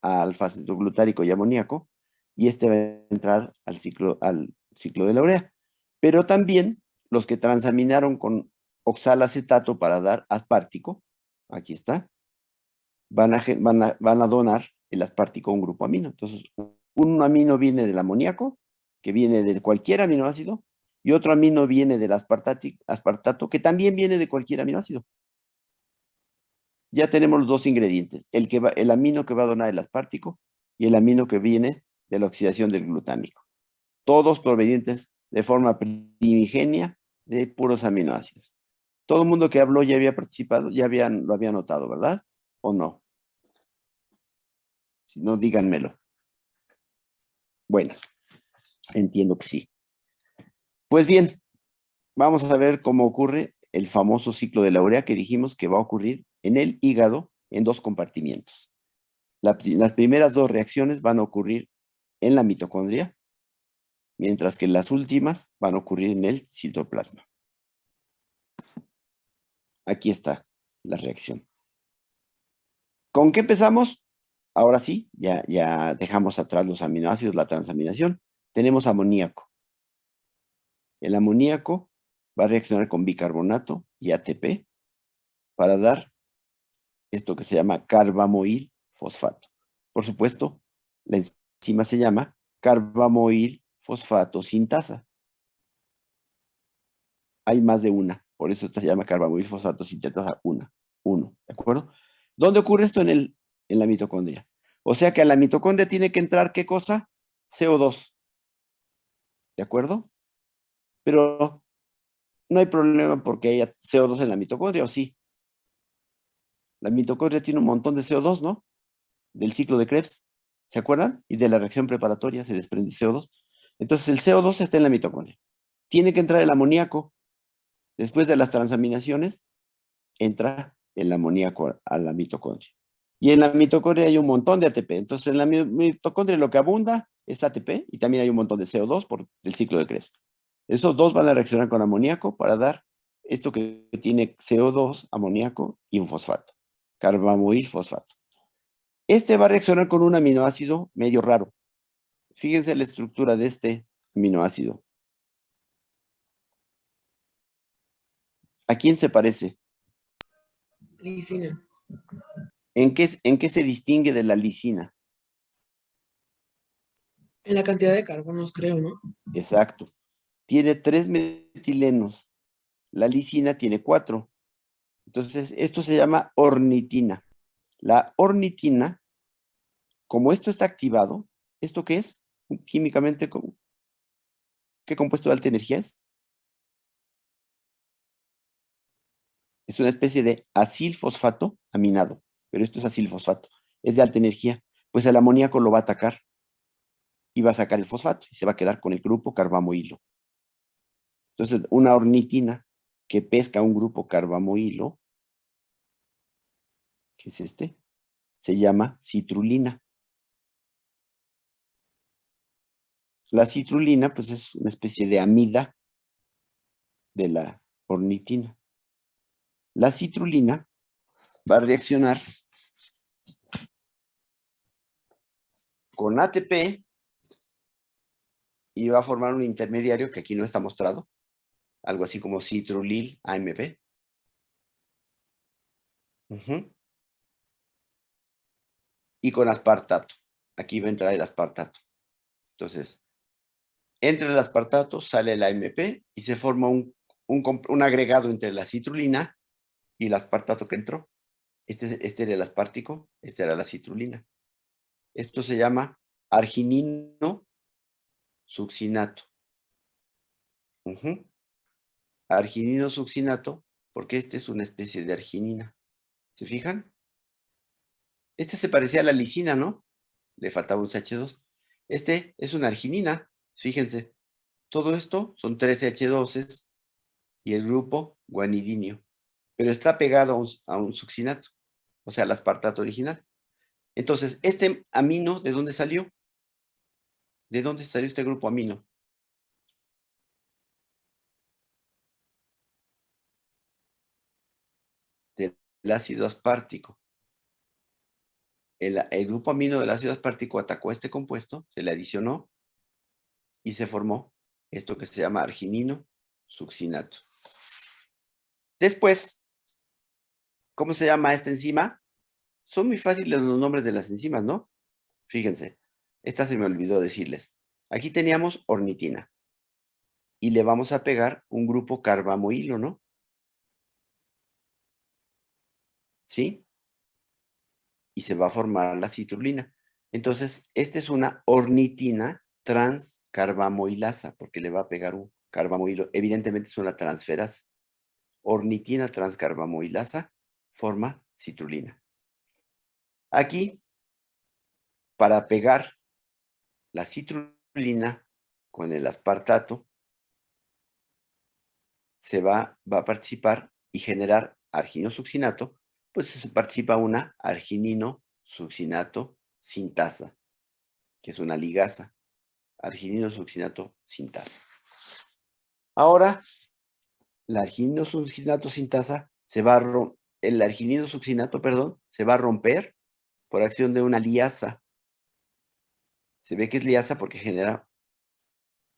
a alfa-acetoglutárico y amoníaco, y este va a entrar al ciclo de la urea. Pero también los que transaminaron con oxalacetato para dar aspartico, aquí está, van a donar el aspartico a un grupo amino. Entonces, un amino viene del amoníaco, que viene de cualquier aminoácido, y otro amino viene del aspartato, que también viene de cualquier aminoácido. Ya tenemos los dos ingredientes, el amino que va a donar el aspartico y el amino que viene de la oxidación del glutámico. Todos provenientes de forma primigenia de puros aminoácidos. Todo el mundo que habló ya había participado, lo había notado, ¿verdad? ¿O no? Si no, díganmelo. Bueno, entiendo que sí. Pues bien, vamos a ver cómo ocurre el famoso ciclo de la urea que dijimos que va a ocurrir en el hígado en dos compartimientos. Las primeras dos reacciones van a ocurrir en la mitocondria, mientras que las últimas van a ocurrir en el citoplasma. Aquí está la reacción. ¿Con qué empezamos? ahora sí, ya dejamos atrás los aminoácidos, la transaminación. Tenemos amoníaco. El amoníaco va a reaccionar con bicarbonato y ATP para dar esto que se llama carbamoil fosfato. Por supuesto, la enzima se llama carbamoil fosfato sintasa. Hay más de una, por eso se llama carbamoil fosfato sintasa 1, ¿de acuerdo? ¿Dónde ocurre esto? En la mitocondria. O sea que a la mitocondria tiene que entrar, ¿qué cosa? CO2, ¿de acuerdo? Pero no hay problema porque haya CO2 en la mitocondria, ¿o sí? La mitocondria tiene un montón de CO2, ¿no? Del ciclo de Krebs, ¿se acuerdan? Y de la reacción preparatoria se desprende CO2. Entonces el CO2 está en la mitocondria. Tiene que entrar el amoníaco. Después de las transaminaciones, entra el amoníaco a la mitocondria. Y en la mitocondria hay un montón de ATP. Entonces en la mitocondria lo que abunda es ATP y también hay un montón de CO2 por el ciclo de Krebs. Esos dos van a reaccionar con amoníaco para dar esto que tiene CO2, amoníaco y un fosfato, carbamoil fosfato. Este va a reaccionar con un aminoácido medio raro. Fíjense la estructura de este aminoácido. ¿A quién se parece?
Lisina.
¿En qué se distingue de la lisina?
En la cantidad de carbonos, creo, ¿no?
Exacto. Tiene 3 metilenos. La lisina tiene 4. Entonces, esto se llama ornitina. La ornitina, como esto está activado, ¿esto qué es? Químicamente, ¿qué compuesto de alta energía es? Es una especie de acilfosfato aminado, pero esto es acilfosfato. Es de alta energía. Pues el amoníaco lo va a atacar y va a sacar el fosfato y se va a quedar con el grupo carbamoilo. Entonces, una ornitina que pesca un grupo carbamoilo, que es este, se llama citrulina. La citrulina, pues es una especie de amida de la ornitina. La citrulina va a reaccionar con ATP y va a formar un intermediario que aquí no está mostrado, algo así como citrulil AMP. Y con aspartato. Aquí va a entrar el aspartato. Entonces, entra el aspartato, sale el AMP y se forma un agregado entre la citrulina y el aspartato que entró. Este era el aspartico, esta era la citrulina. Esto se llama arginino succinato. Arginino succinato, porque este es una especie de arginina. ¿Se fijan? Este se parecía a la lisina, ¿no? Le faltaba un CH2. Este es una arginina, fíjense. Todo esto son 3 H2s y el grupo guanidinio. Pero está pegado a un succinato, o sea, al aspartato original. Entonces, este amino, ¿de dónde salió? ¿De dónde salió este grupo amino? Del ácido aspartico. El grupo amino del ácido aspartico atacó a este compuesto, se le adicionó y se formó esto que se llama arginino succinato. Después, ¿cómo se llama esta enzima? Son muy fáciles los nombres de las enzimas, ¿no? Fíjense, esta se me olvidó decirles. Aquí teníamos ornitina y le vamos a pegar un grupo carbamoilo, ¿no? ¿Sí? Y se va a formar la citrulina. Entonces, esta es una ornitina transcarbamoilasa, porque le va a pegar un carbamoilo. Evidentemente es una transferasa. Ornitina transcarbamoilasa forma citrulina. Aquí, para pegar la citrulina con el aspartato, se va a participar y generar arginosuccinato, pues se participa una arginino-succinato sintasa, que es una ligasa, arginino-succinato sintasa. Ahora, la arginino-succinato sintasa el arginino-succinato, perdón, se va a romper por acción de una liasa. Se ve que es liasa porque genera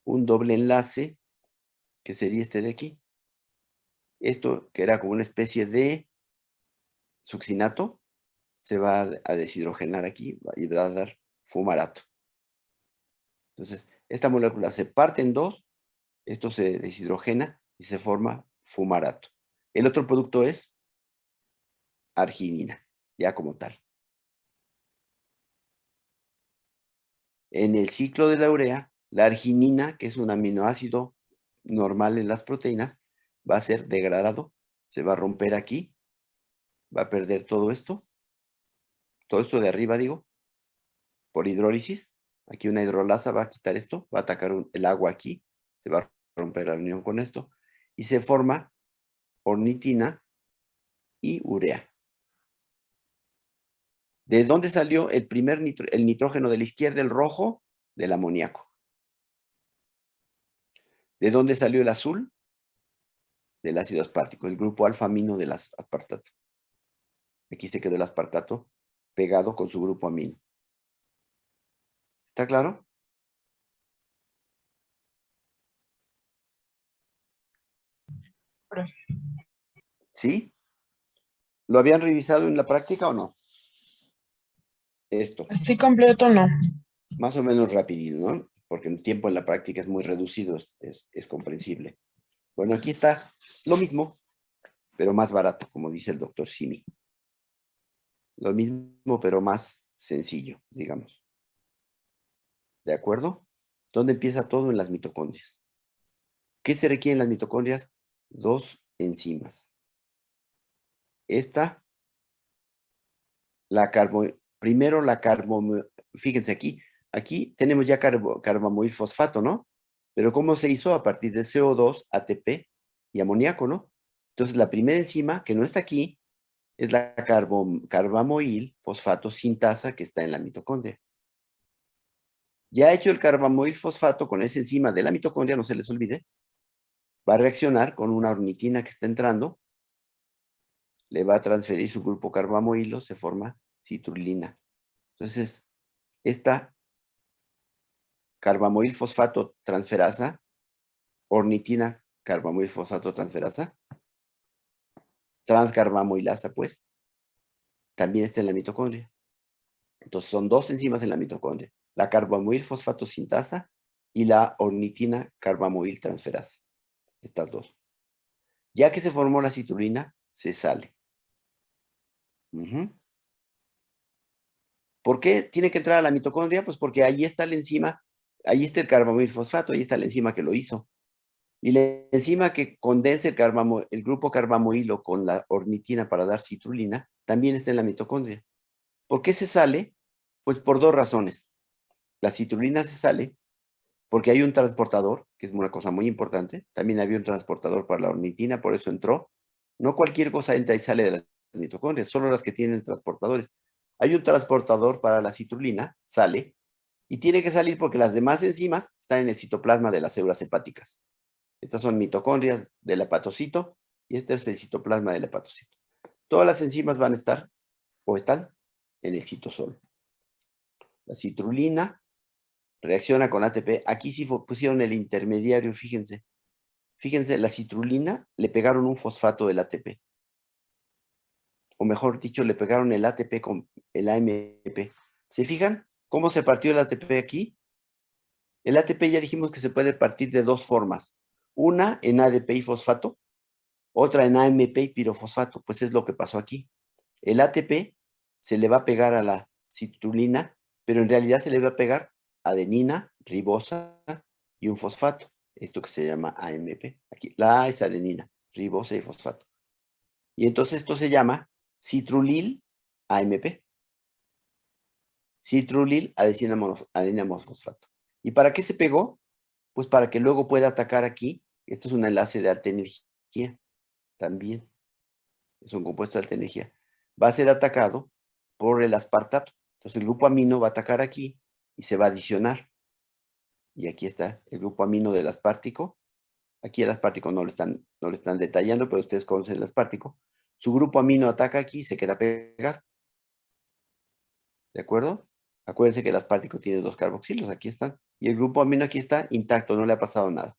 un doble enlace, que sería este de aquí. Esto, que era como una especie de succinato, se va a deshidrogenar aquí y va a dar fumarato. Entonces, esta molécula se parte en dos, esto se deshidrogena y se forma fumarato. El otro producto es arginina, ya como tal. En el ciclo de la urea, la arginina, que es un aminoácido normal en las proteínas, va a ser degradado, se va a romper aquí, va a perder todo esto de arriba, digo, por hidrólisis. Aquí una hidrolasa va a quitar esto, va a atacar el agua aquí, se va a romper la unión con esto, y se forma ornitina y urea. ¿De dónde salió el primer el nitrógeno de la izquierda, el rojo? Del amoníaco. ¿De dónde salió el azul? Del ácido aspartico, el grupo alfa-amino del aspartato. Aquí se quedó el aspartato pegado con su grupo amino. ¿Está claro? ¿Sí? ¿Lo habían revisado en la práctica o no? Esto.
Así completo no.
Más o menos rapidito, ¿no? Porque el tiempo en la práctica es muy reducido, es comprensible. Bueno, aquí está lo mismo, pero más barato, como dice el doctor Simi. Lo mismo, pero más sencillo, digamos. ¿De acuerdo? ¿Dónde empieza todo? En las mitocondrias. ¿Qué se requiere en las mitocondrias? Dos enzimas. Esta, primero la fíjense aquí tenemos ya carbamoil fosfato, ¿no? Pero ¿cómo se hizo? A partir de CO2, ATP y amoníaco, ¿no? Entonces la primera enzima, que no está aquí, es la carbamoil fosfato sintasa que está en la mitocondria. Ya hecho el carbamoil fosfato con esa enzima de la mitocondria, no se les olvide, va a reaccionar con una ornitina que está entrando, le va a transferir su grupo carbamoilo, se forma citrulina. Entonces, esta carbamoil fosfato transferasa, ornitina carbamoil fosfato transferasa, transcarbamoilasa, pues, también está en la mitocondria. Entonces, son dos enzimas en la mitocondria, la carbamoil fosfato sintasa y la ornitina carbamoil transferasa. Estas dos. Ya que se formó la citrulina, se sale. ¿Por qué tiene que entrar a la mitocondria? Pues porque ahí está la enzima, ahí está el carbamoil fosfato, ahí está la enzima que lo hizo. Y la enzima que condensa el grupo carbamoilo con la ornitina para dar citrulina, también está en la mitocondria. ¿Por qué se sale? Pues por dos razones. La citrulina se sale porque hay un transportador, que es una cosa muy importante. También había un transportador para la ornitina, por eso entró. No cualquier cosa entra y sale de las mitocondrias, solo las que tienen transportadores. Hay un transportador para la citrulina, sale, y tiene que salir porque las demás enzimas están en el citoplasma de las células hepáticas. Estas son mitocondrias del hepatocito y este es el citoplasma del hepatocito. Todas las enzimas van a estar o están en el citosol. La citrulina reacciona con ATP. Aquí sí pusieron el intermediario, fíjense. Fíjense, la citrulina le pegaron un fosfato del ATP. O mejor dicho, le pegaron el ATP con el AMP. ¿Se fijan cómo se partió el ATP aquí? El ATP ya dijimos que se puede partir de dos formas. Una en ADP y fosfato, otra en AMP y pirofosfato. Pues es lo que pasó aquí. El ATP se le va a pegar a la citrulina, pero en realidad se le va a pegar adenina, ribosa y un fosfato. Esto que se llama AMP. Aquí, la A es adenina, ribosa y fosfato. Y entonces esto se llama citrulil AMP. Citrulil adenina monofosfato. ¿Y para qué se pegó? Pues para que luego pueda atacar aquí. Esto es un enlace de alta energía también. Es un compuesto de alta energía. Va a ser atacado por el aspartato. Entonces el grupo amino va a atacar aquí y se va a adicionar. Y aquí está el grupo amino del aspartico. Aquí el aspartico no lo están detallando, pero ustedes conocen el aspartico. Su grupo amino ataca aquí y se queda pegado. ¿De acuerdo? Acuérdense que el aspartico tiene 2 carboxilos, aquí están. Y el grupo amino aquí está intacto, no le ha pasado nada.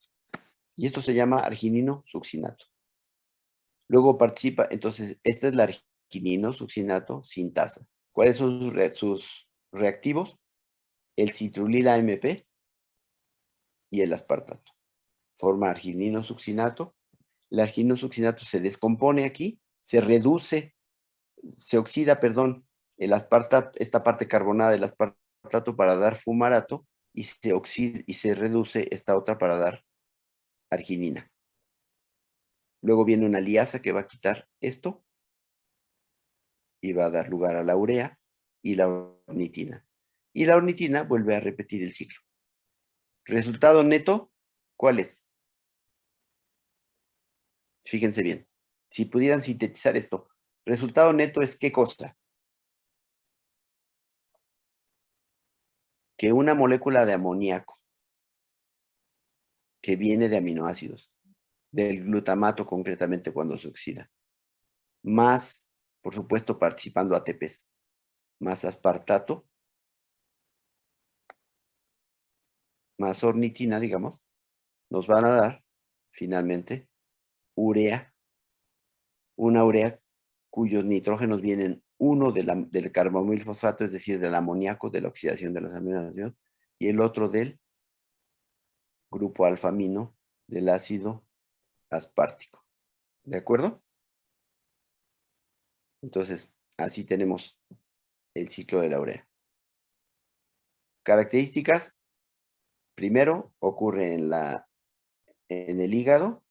Y esto se llama arginino succinato. Luego participa, entonces, esta es la arginino succinato sintasa. ¿Cuáles son sus reactivos? El citrulila AMP y el aspartato. Forma arginino succinato. El arginino succinato se descompone aquí, se reduce, se oxida, perdón, el aspartato, esta parte carbonada del aspartato para dar fumarato y se oxida y se reduce esta otra para dar arginina. Luego viene una liasa que va a quitar esto y va a dar lugar a la urea y la ornitina. Y la ornitina vuelve a repetir el ciclo. Resultado neto, ¿cuál es? Fíjense bien. Si pudieran sintetizar esto, resultado neto es ¿qué cosa? Que una molécula de amoníaco que viene de aminoácidos, del glutamato concretamente cuando se oxida, más, por supuesto, participando ATPs, más aspartato, más ornitina, digamos, nos van a dar, finalmente, urea, una urea cuyos nitrógenos vienen uno del carbamilfosfato, es decir, del amoníaco, de la oxidación de los aminoácidos, y el otro del grupo alfa-amino del ácido aspartico. ¿De acuerdo? Entonces, así tenemos el ciclo de la urea. Características. Primero, ocurre en el hígado.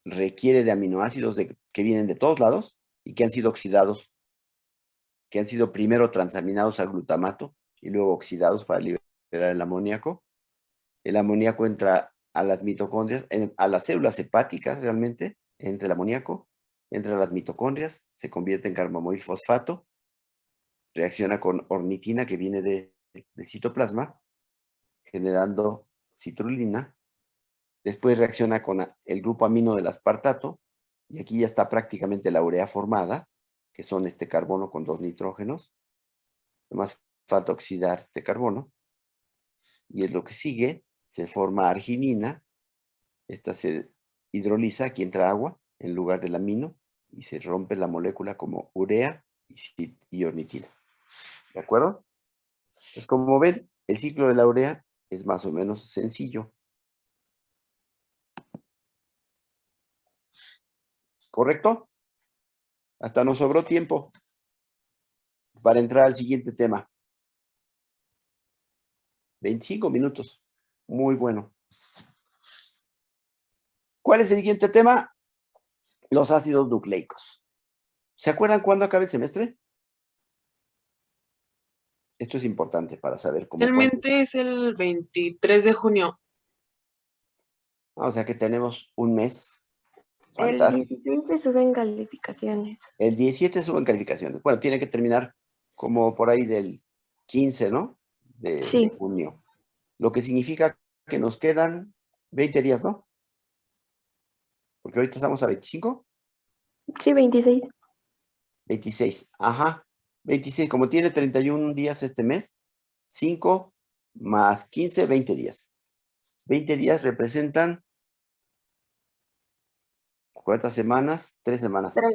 Requiere de aminoácidos que vienen de todos lados y que han sido oxidados, que han sido primero transaminados a glutamato y luego oxidados para liberar el amoníaco. El amoníaco entra a las mitocondrias, a las células hepáticas realmente, entra el amoníaco, entra a las mitocondrias, se convierte en carbamilfosfato, reacciona con ornitina que viene de citoplasma, generando citrulina. Después reacciona con el grupo amino del aspartato, y aquí ya está prácticamente la urea formada, que son este carbono con 2 nitrógenos. Además, falta oxidar este carbono. Y es lo que sigue, se forma arginina. Esta se hidroliza, aquí entra agua en lugar del amino, y se rompe la molécula como urea y ornitina. ¿De acuerdo? Pues como ven, el ciclo de la urea es más o menos sencillo. ¿Correcto? Hasta nos sobró tiempo para entrar al siguiente tema. 25 minutos. Muy bueno. ¿Cuál es el siguiente tema? Los ácidos nucleicos. ¿Se acuerdan cuándo acaba el semestre? Esto es importante para saber cómo.
Realmente es el 23 de junio.
O sea que tenemos un mes.
El
Fantástico.
16 se suben calificaciones.
El 17 suben calificaciones. Bueno, tiene que terminar como por ahí del 15, ¿no? De
Sí.
junio. Lo que significa que nos quedan 20 días, ¿no? Porque ahorita estamos a 25.
Sí, 26.
26, ajá. 26, como tiene 31 días este mes, 5 más 15, 20 días. 20 días representan, ¿cuántas semanas? 3 semanas.
3.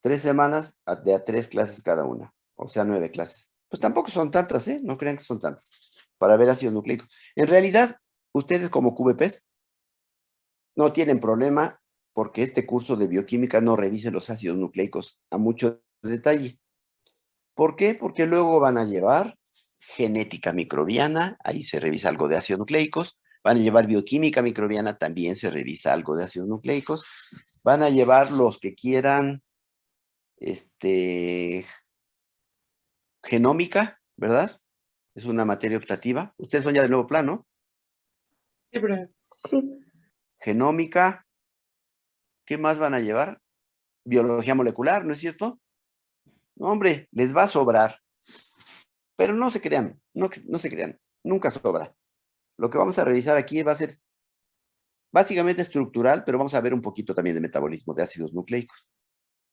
3 semanas de a 3 clases cada una, o sea, 9 clases. Pues tampoco son tantas, ¿eh? No crean que son tantas, para ver ácidos nucleicos. En realidad, ustedes como QVPs no tienen problema porque este curso de bioquímica no revise los ácidos nucleicos a mucho detalle. ¿Por qué? Porque luego van a llevar genética microbiana, ahí se revisa algo de ácidos nucleicos. Van a llevar bioquímica microbiana, también se revisa algo de ácidos nucleicos. Van a llevar los que quieran genómica, ¿verdad? Es una materia optativa. Ustedes son ya de nuevo plano.
Sí, pero
Sí.
Genómica. ¿Qué más van a llevar? Biología molecular, ¿no es cierto? No, hombre, les va a sobrar. Pero no se crean, no se crean. Nunca sobra. Lo que vamos a revisar aquí va a ser básicamente estructural, pero vamos a ver un poquito también de metabolismo de ácidos nucleicos.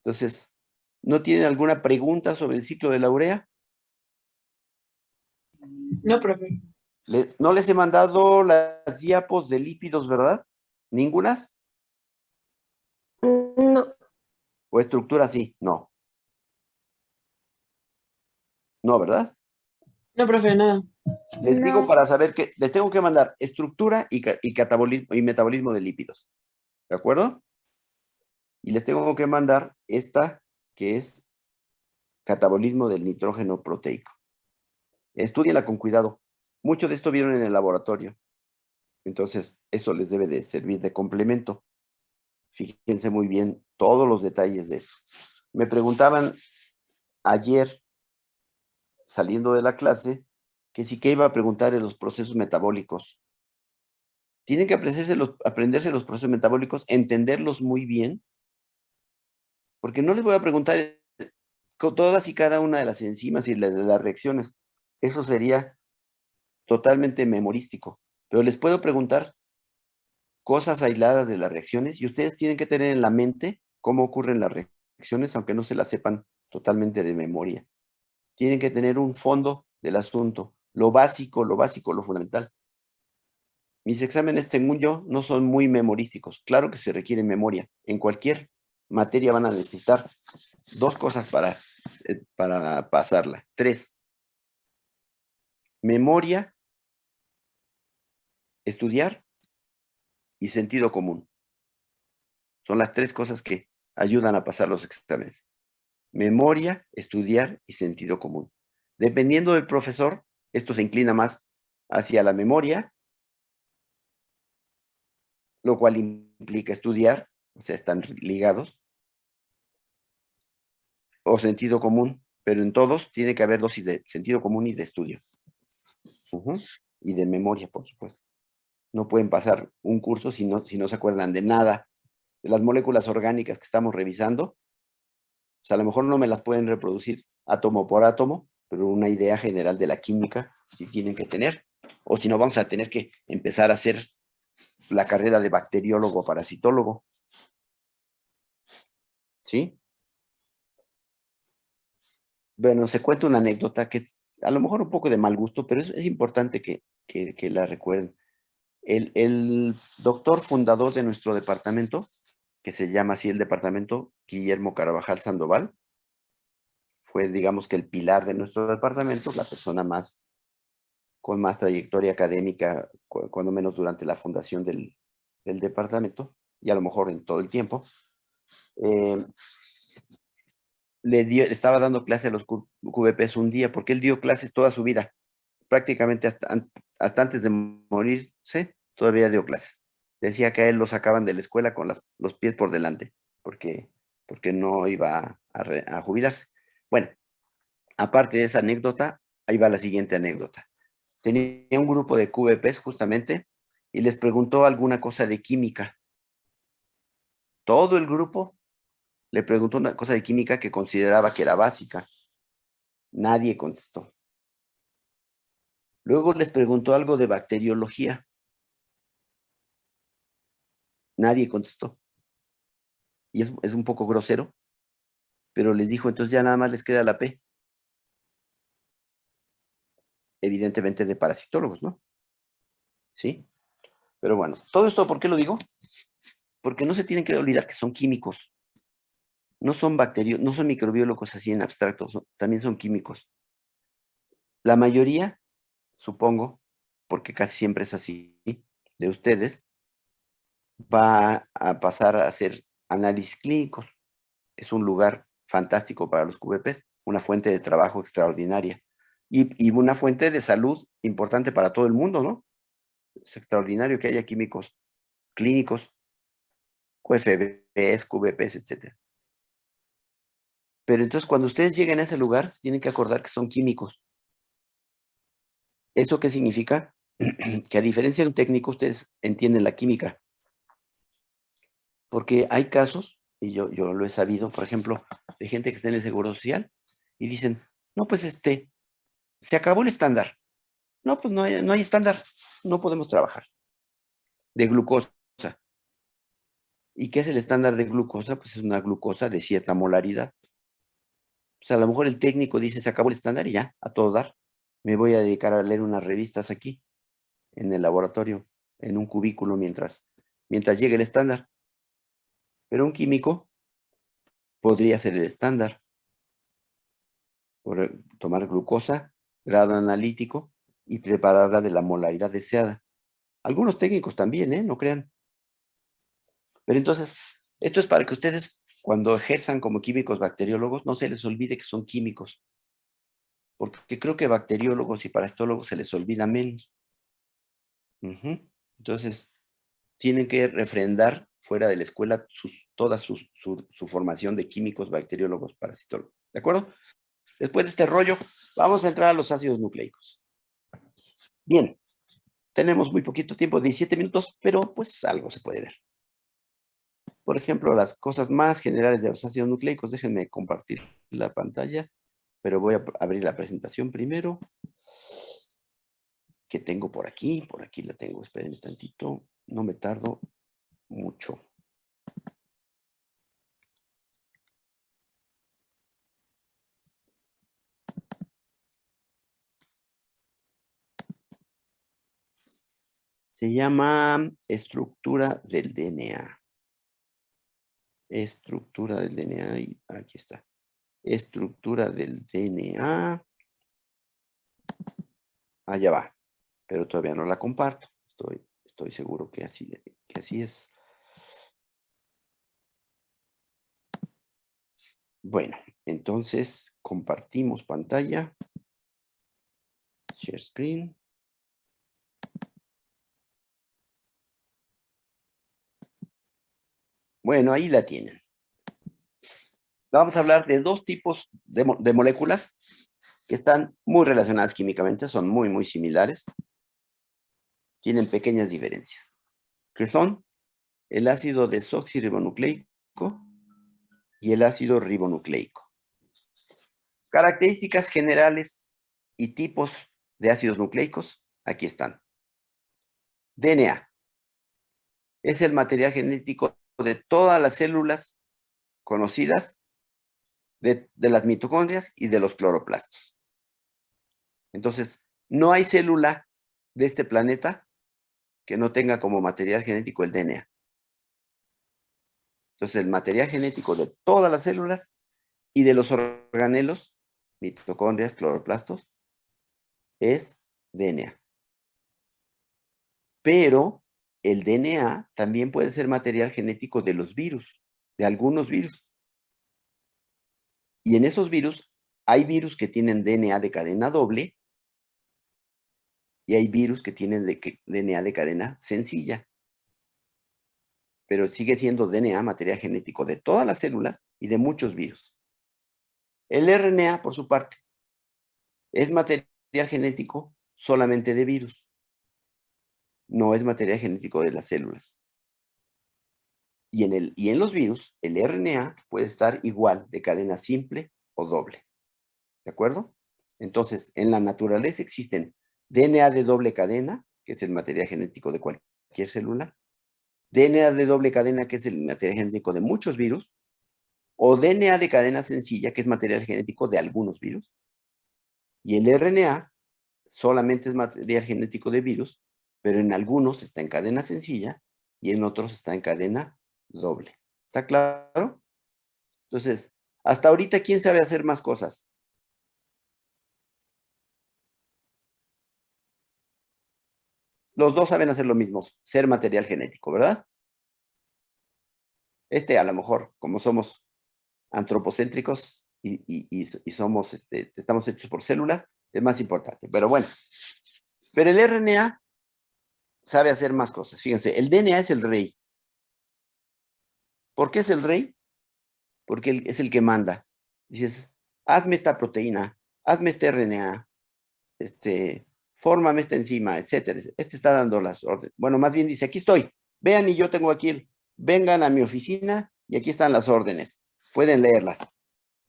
Entonces, ¿No tienen alguna pregunta sobre el ciclo de la urea?
No, profe.
No les he mandado las diapos de lípidos, ¿verdad? ¿Ningunas?
No,
¿O estructura sí? No. No, ¿verdad?
No, profe, nada.
Les digo
no.
para saber que les tengo que mandar estructura y catabolismo y metabolismo de lípidos. ¿De acuerdo? Y les tengo que mandar esta que es catabolismo del nitrógeno proteico. Estúdienla con cuidado. Mucho de esto vieron en el laboratorio. Entonces, eso les debe de servir de complemento. Fíjense muy bien todos los detalles de esto. Me preguntaban ayer, saliendo de la clase, que sí que iba a preguntar en los procesos metabólicos. Tienen que aprenderse los procesos metabólicos, entenderlos muy bien, porque no les voy a preguntar con todas y cada una de las enzimas y las reacciones. Eso sería totalmente memorístico. Pero les puedo preguntar cosas aisladas de las reacciones y ustedes tienen que tener en la mente cómo ocurren las reacciones, aunque no se las sepan totalmente de memoria. Tienen que tener un fondo del asunto, lo básico, lo fundamental. Mis exámenes, según yo, no son muy memorísticos. Claro que se requiere memoria. En cualquier materia van a necesitar 2 cosas para pasarla. 3. Memoria, estudiar y sentido común. Son las 3 cosas que ayudan a pasar los exámenes. Memoria, estudiar y sentido común. Dependiendo del profesor, esto se inclina más hacia la memoria, lo cual implica estudiar, o sea, están ligados, o sentido común, pero en todos tiene que haber dosis de sentido común y de estudio. Y de memoria, por supuesto. No pueden pasar un curso si no se acuerdan de nada. De las moléculas orgánicas que estamos revisando, pues a lo mejor no me las pueden reproducir átomo por átomo, pero una idea general de la química sí tienen que tener. O si no, vamos a tener que empezar a hacer la carrera de bacteriólogo o parasitólogo. ¿Sí? Bueno, se cuenta una anécdota que es a lo mejor un poco de mal gusto, pero es importante que la recuerden. El doctor fundador de nuestro departamento, que se llama así el departamento, Guillermo Carvajal Sandoval, fue, digamos que el pilar de nuestro departamento, la persona con más trayectoria académica, cuando menos durante la fundación del departamento, y a lo mejor en todo el tiempo. Estaba dando clase a los QVPs un día, porque él dio clases toda su vida, prácticamente hasta antes de morirse, todavía dio clases. Decía que a él lo sacaban de la escuela con los pies por delante, porque no iba a jubilarse. Bueno, aparte de esa anécdota, ahí va la siguiente anécdota. Tenía un grupo de QVPs justamente y les preguntó alguna cosa de química. Todo el grupo le preguntó una cosa de química que consideraba que era básica. Nadie contestó. Luego les preguntó algo de bacteriología. Nadie contestó. Y es un poco grosero, pero les dijo, entonces ya nada más les queda la P. Evidentemente de parasitólogos, ¿no? ¿Sí? Pero bueno, todo esto, ¿por qué lo digo? Porque no se tienen que olvidar que son químicos. No son no son microbiólogos así en abstracto, también son químicos. La mayoría, supongo, porque casi siempre es así, de ustedes, va a pasar a hacer análisis clínicos. Es un lugar fantástico para los QVPs, una fuente de trabajo extraordinaria y una fuente de salud importante para todo el mundo, ¿no? Es extraordinario que haya químicos clínicos, QFBs, QVPs, etc. Pero entonces cuando ustedes lleguen a ese lugar, tienen que acordar que son químicos. ¿Eso qué significa? Que a diferencia de un técnico, ustedes entienden la química. Porque hay casos, y yo lo he sabido, por ejemplo, de gente que está en el Seguro Social y dicen, no, pues se acabó el estándar. No, pues no hay estándar, no podemos trabajar. De glucosa. ¿Y qué es el estándar de glucosa? Pues es una glucosa de cierta molaridad. Pues a lo mejor el técnico dice, se acabó el estándar y ya, a todo dar. Me voy a dedicar a leer unas revistas aquí, en el laboratorio, en un cubículo, mientras llegue el estándar. Pero un químico podría ser el estándar. Por tomar glucosa, grado analítico, y prepararla de la molaridad deseada. Algunos técnicos también, no crean. Pero entonces, esto es para que ustedes, cuando ejerzan como químicos bacteriólogos, no se les olvide que son químicos. Porque creo que bacteriólogos y parasitólogos se les olvida menos. Entonces, tienen que refrendar fuera de la escuela toda su formación de químicos, bacteriólogos, parasitólogos. ¿De acuerdo? Después de este rollo, vamos a entrar a los ácidos nucleicos. Bien, tenemos muy poquito tiempo, 17 minutos, pero pues algo se puede ver. Por ejemplo, las cosas más generales de los ácidos nucleicos. Déjenme compartir la pantalla, pero voy a abrir la presentación primero. Que tengo por aquí la tengo, espérenme tantito, no me tardo mucho. Se llama estructura del DNA. Estructura del DNA, y aquí está. Estructura del DNA. Allá va, pero todavía no la comparto. Estoy seguro que así es. Bueno, entonces compartimos pantalla. Share screen. Bueno, ahí la tienen. Vamos a hablar de dos tipos de moléculas que están muy relacionadas químicamente, son muy, muy similares. Tienen pequeñas diferencias, que son el ácido desoxirribonucleico y el ácido ribonucleico. Características generales y tipos de ácidos nucleicos, aquí están. DNA es el material genético de todas las células conocidas, de las mitocondrias y de los cloroplastos. Entonces, no hay célula de este planeta que no tenga como material genético el DNA. Entonces, el material genético de todas las células y de los organelos, mitocondrias, cloroplastos, es DNA. Pero el DNA también puede ser material genético de los virus, de algunos virus. Y en esos virus, hay virus que tienen DNA de cadena doble y hay virus que tienen DNA de cadena sencilla. Pero sigue siendo DNA material genético de todas las células y de muchos virus. El RNA, por su parte, es material genético solamente de virus. No es material genético de las células. Y en los virus, el RNA puede estar igual de cadena simple o doble. ¿De acuerdo? Entonces, en la naturaleza existen DNA de doble cadena, que es el material genético de cualquier célula, DNA de doble cadena, que es el material genético de muchos virus, o DNA de cadena sencilla, que es material genético de algunos virus. Y el RNA solamente es material genético de virus, pero en algunos está en cadena sencilla y en otros está en cadena doble. ¿Está claro? Entonces, hasta ahorita, ¿quién sabe hacer más cosas? Los dos saben hacer lo mismo, ser material genético, ¿verdad? A lo mejor, como somos antropocéntricos y somos, estamos hechos por células, es más importante. Pero bueno, pero el RNA sabe hacer más cosas. Fíjense, el DNA es el rey. ¿Por qué es el rey? Porque es el que manda. Dices, hazme esta proteína, hazme este RNA, fórmame esta enzima, etcétera. Está dando las órdenes. Bueno, más bien dice, aquí estoy. Vean, y yo tengo aquí, vengan a mi oficina y aquí están las órdenes. Pueden leerlas.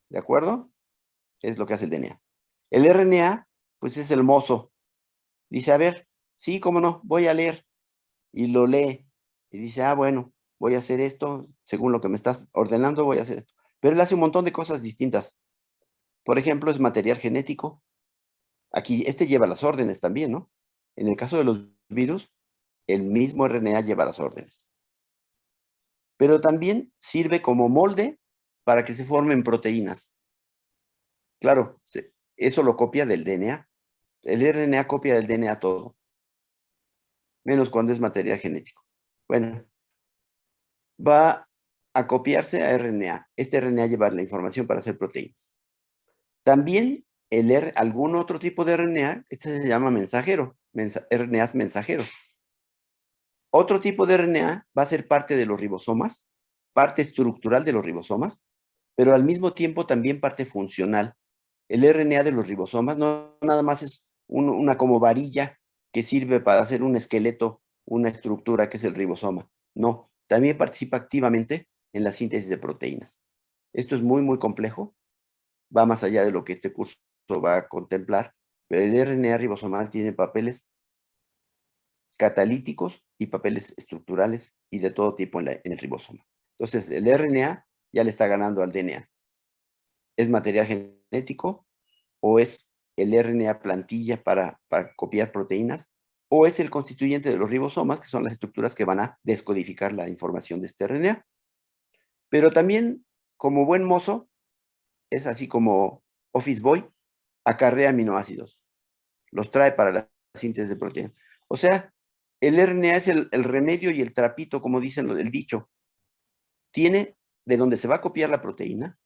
¿De acuerdo? Es lo que hace el DNA. El RNA, pues es el mozo. Dice, a ver, sí, cómo no, voy a leer. Y lo lee. Y dice, bueno, voy a hacer esto, según lo que me estás ordenando, voy a hacer esto. Pero él hace un montón de cosas distintas. Por ejemplo, es material genético. Aquí, este lleva las órdenes también, ¿no? En el caso de los virus, el mismo RNA lleva las órdenes. Pero también sirve como molde para que se formen proteínas. Claro, eso lo copia del DNA. El RNA copia del DNA todo, menos cuando es material genético. Bueno, va a copiarse a RNA. Este RNA lleva la información para hacer proteínas. También algún otro tipo de RNA, este se llama mensajero, RNAs mensajeros. Otro tipo de RNA va a ser parte de los ribosomas, parte estructural de los ribosomas, pero al mismo tiempo también parte funcional. El RNA de los ribosomas no nada más es una como varilla que sirve para hacer un esqueleto, una estructura que es el ribosoma. No, también participa activamente en la síntesis de proteínas. Esto es muy, muy complejo. Va más allá de lo que este curso va a contemplar, pero el RNA ribosomal tiene papeles catalíticos y papeles estructurales y de todo tipo en el ribosoma. Entonces, el RNA ya le está ganando al DNA. ¿Es material genético o es el RNA plantilla para copiar proteínas? ¿O es el constituyente de los ribosomas, que son las estructuras que van a descodificar la información de este RNA? Pero también, como buen mozo, es así como Office Boy, acarrea aminoácidos. Los trae para la síntesis de proteínas. O sea, el RNA es el remedio y el trapito, como dicen el dicho. Tiene de donde se va a copiar la proteína,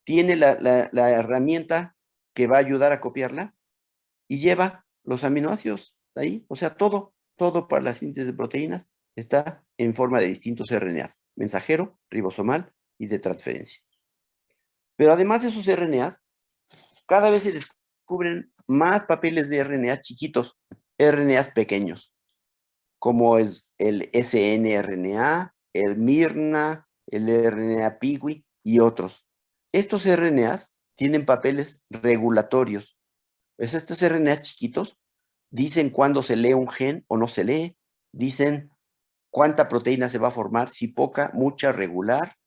tiene la herramienta que va a ayudar a copiarla y lleva los aminoácidos ahí. O sea, todo para la síntesis de proteínas está en forma de distintos RNAs, mensajero, ribosomal y de transferencia. Pero además de esos RNAs, cada vez se descubren más papeles de RNAs chiquitos, RNAs pequeños, como es el snRNA, el miRNA, el RNA PIWI y otros. Estos RNAs tienen papeles regulatorios. Pues estos RNAs chiquitos dicen cuándo se lee un gen o no se lee, dicen cuánta proteína se va a formar, si poca, mucha, regular,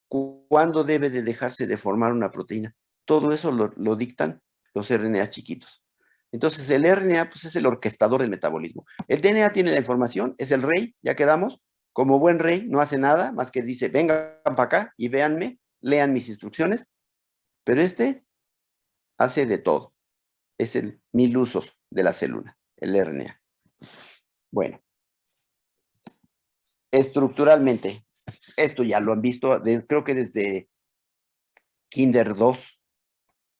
cuándo debe de dejarse de formar una proteína. Todo eso lo dictan los RNAs chiquitos. Entonces, el RNA pues, es el orquestador del metabolismo. El DNA tiene la información, es el rey, ya quedamos. Como buen rey, no hace nada más que dice, vengan para acá y véanme, lean mis instrucciones. Pero este hace de todo. Es el 1000 usos de la célula, el RNA. Bueno, estructuralmente, esto ya lo han visto, creo que desde Kinder 2,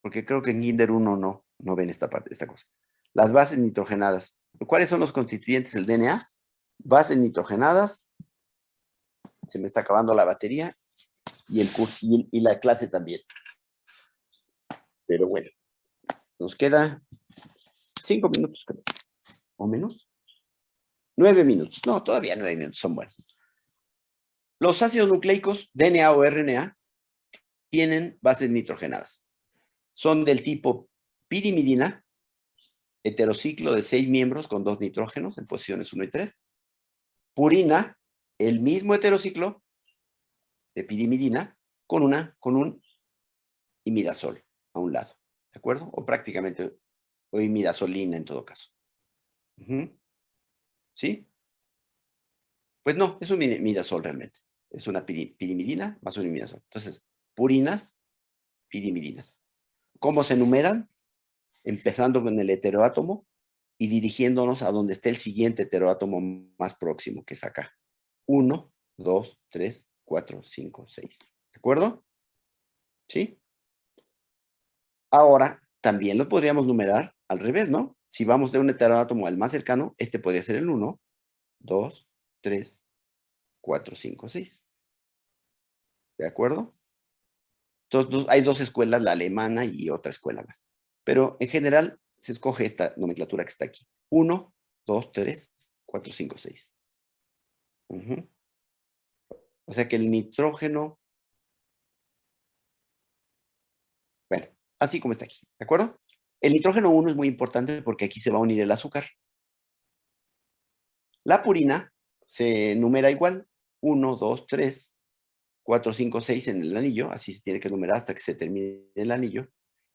porque creo que en Kinder 1 no ven esta cosa. Las bases nitrogenadas. ¿Cuáles son los constituyentes del DNA? Bases nitrogenadas, se me está acabando la batería, y el curso, y la clase también. Pero bueno, nos queda 5 minutos, creo, o menos. 9 minutos. No, todavía 9 minutos son buenos. Los ácidos nucleicos, DNA o RNA, tienen bases nitrogenadas. Son del tipo pirimidina, heterociclo de 6 miembros con 2 nitrógenos en posiciones 1 y 3. Purina, el mismo heterociclo de pirimidina con un imidazol a un lado, ¿de acuerdo? O prácticamente, o imidazolina en todo caso. ¿Sí? Pues no, es un imidazol realmente. Es una pirimidina más un imidazol. Entonces, purinas, pirimidinas. ¿Cómo se enumeran? Empezando con el heteroátomo y dirigiéndonos a donde esté el siguiente heteroátomo más próximo, que es acá. 1, 2, 3, 4, 5, 6. ¿De acuerdo? ¿Sí? Ahora, también lo podríamos numerar al revés, ¿no? Si vamos de un heteroátomo al más cercano, este podría ser el 1, 2, 3, 4, 5, 6. ¿De acuerdo? Entonces, hay dos escuelas, la alemana y otra escuela más. Pero en general se escoge esta nomenclatura que está aquí. 1, 2, 3, 4, 5, 6. O sea que el nitrógeno... Bueno, así como está aquí, ¿de acuerdo? El nitrógeno 1 es muy importante porque aquí se va a unir el azúcar. La purina se numera igual. 1, 2, 3, 4, 5, 6 en el anillo. Así se tiene que numerar hasta que se termine el anillo.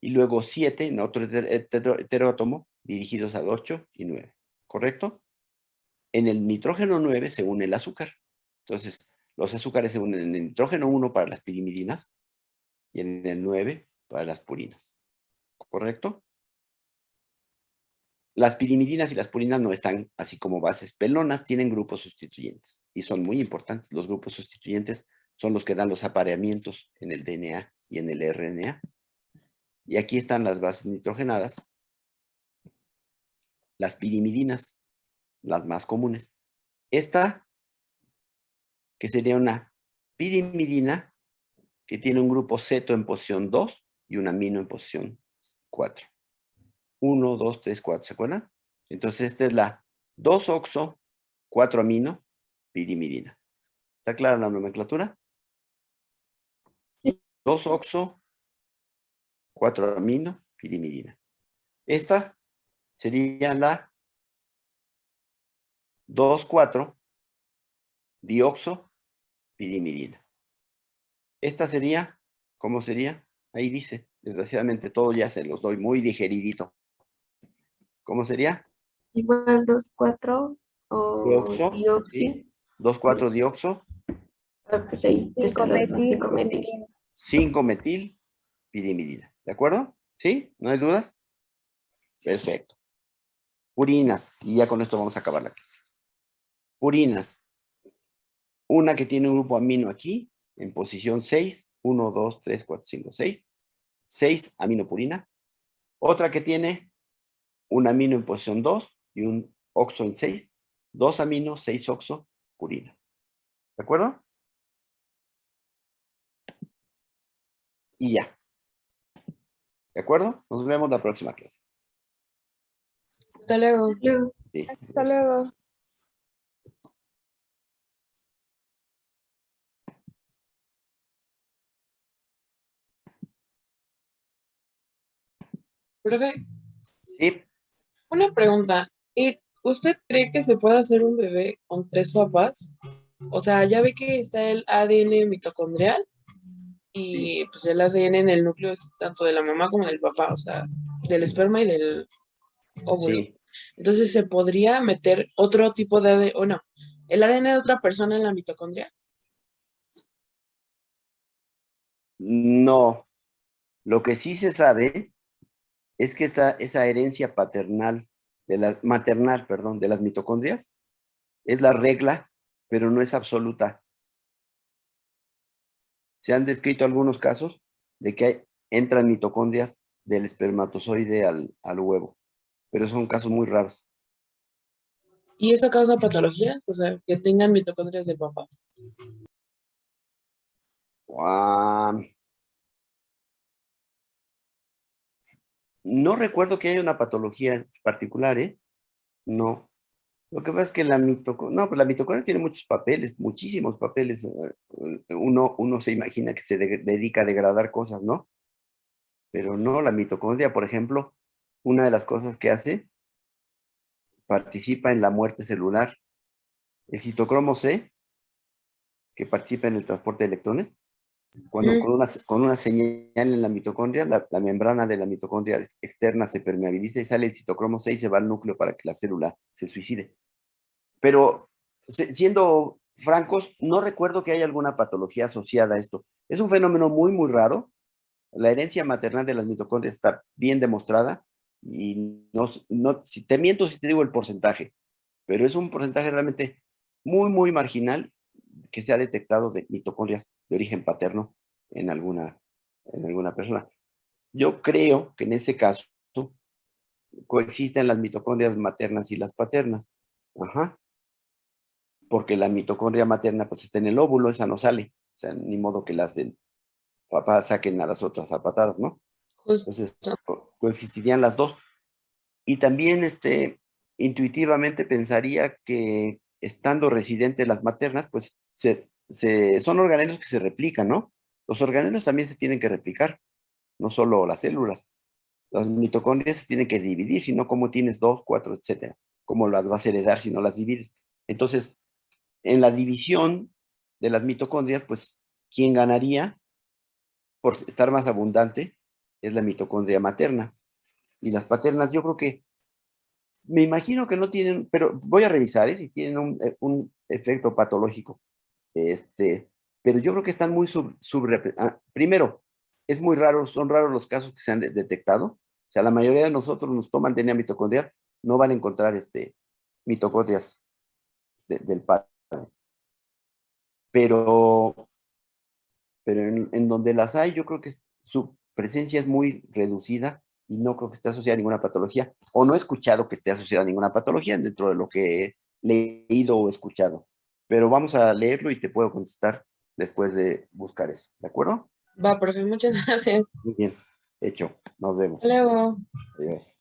y luego 7 en otro heteróatomo dirigidos al 8 y 9, ¿correcto? En el nitrógeno 9 se une el azúcar. Entonces, los azúcares se unen en el nitrógeno 1 para las pirimidinas y en el 9 para las purinas, ¿correcto? Las pirimidinas y las purinas no están así como bases pelonas, tienen grupos sustituyentes y son muy importantes. Los grupos sustituyentes son los que dan los apareamientos en el DNA y en el RNA. Y aquí están las bases nitrogenadas, las pirimidinas, las más comunes. Esta, que sería una pirimidina, que tiene un grupo ceto en posición 2 y un amino en posición 4. 1, 2, 3, 4, ¿se acuerdan? Entonces esta es la 2-oxo, 4-amino, pirimidina. ¿Está clara la nomenclatura?
Sí.
2-oxo, 4-amino, pirimidina. Esta sería la 2,4-dioxo, pirimidina. Esta sería, ¿cómo sería? Ahí dice, desgraciadamente todo ya se los doy muy digeridito. ¿Cómo sería?
Igual 2,4 o
Dioxo,
dioxi.
¿sí? 2,4-dioxo,
Ah, pues ahí está los 5-metil.
5-metil, pirimidina. ¿De acuerdo? ¿Sí? ¿No hay dudas? Perfecto. Purinas. Y ya con esto vamos a acabar la clase. Purinas. Una que tiene un grupo amino aquí, en posición 6. 1, 2, 3, 4, 5, 6. 6 aminopurina. Otra que tiene un amino en posición 2 y un oxo en 6. 2 aminos, 6 oxo, purina. ¿De acuerdo? Y ya. ¿De acuerdo? Nos vemos la próxima clase.
Hasta luego.
Luego.
Sí.
Hasta luego.
Profe,
Sí.
una pregunta. ¿Y usted cree que se puede hacer un bebé con 3 papás? O sea, ya ve que está el ADN mitocondrial y pues el ADN en el núcleo es tanto de la mamá como del papá, o sea, del esperma y del óvulo.
Sí.
Entonces, ¿se podría meter otro tipo de ADN, o no, el ADN de otra persona en la mitocondria?
No. Lo que sí se sabe es que esa herencia maternal, perdón, de las mitocondrias, es la regla, pero no es absoluta. Se han descrito algunos casos de que entran mitocondrias del espermatozoide al huevo, pero son casos muy raros.
¿Y eso causa patologías? O sea, que tengan mitocondrias del papá.
No recuerdo que haya una patología particular, ¿eh? No. Lo que pasa es que la mitocondria tiene muchos papeles, muchísimos papeles. Uno se imagina que se dedica a degradar cosas, ¿no? Pero no, la mitocondria, por ejemplo, una de las cosas que hace, participa en la muerte celular. El citocromo C, que participa en el transporte de electrones, cuando con una señal en la mitocondria, la membrana de la mitocondria externa se permeabiliza y sale el citocromo C y se va al núcleo para que la célula se suicide. Pero, siendo francos, no recuerdo que haya alguna patología asociada a esto. Es un fenómeno muy, muy raro. La herencia maternal de las mitocondrias está bien demostrada y si te miento si te digo el porcentaje, pero es un porcentaje realmente muy, muy marginal que se ha detectado de mitocondrias de origen paterno en alguna persona. Yo creo que en ese caso coexisten las mitocondrias maternas y las paternas. Ajá. Porque la mitocondria materna pues está en el óvulo, esa no sale. O sea, ni modo que las del papá saquen a las otras a patadas, ¿no?
Justo.
Entonces, coexistirían las dos. Y también, intuitivamente pensaría que estando residentes las maternas, pues son organelos que se replican, ¿no? Los organelos también se tienen que replicar, no solo las células. Las mitocondrias se tienen que dividir, si no, ¿cómo tienes 2, 4, etcétera? ¿Cómo las vas a heredar si no las divides? Entonces, en la división de las mitocondrias, pues, ¿quién ganaría por estar más abundante? es la mitocondria materna. Y las paternas, yo creo que, me imagino que no tienen, pero voy a revisar si tienen un efecto patológico. Pero yo creo que están muy primero, es muy raro, son raros los casos que se han detectado. O sea, la mayoría de nosotros nos toman DNA mitocondrial, no van a encontrar mitocondrias del padre. Pero en donde las hay, yo creo que su presencia es muy reducida y no creo que esté asociada a ninguna patología, o no he escuchado que esté asociada a ninguna patología dentro de lo que he leído o escuchado. Pero vamos a leerlo y te puedo contestar después de buscar eso, ¿de acuerdo?
Va, profe, muchas gracias.
Muy bien, hecho, nos vemos.
Hasta luego.
Adiós.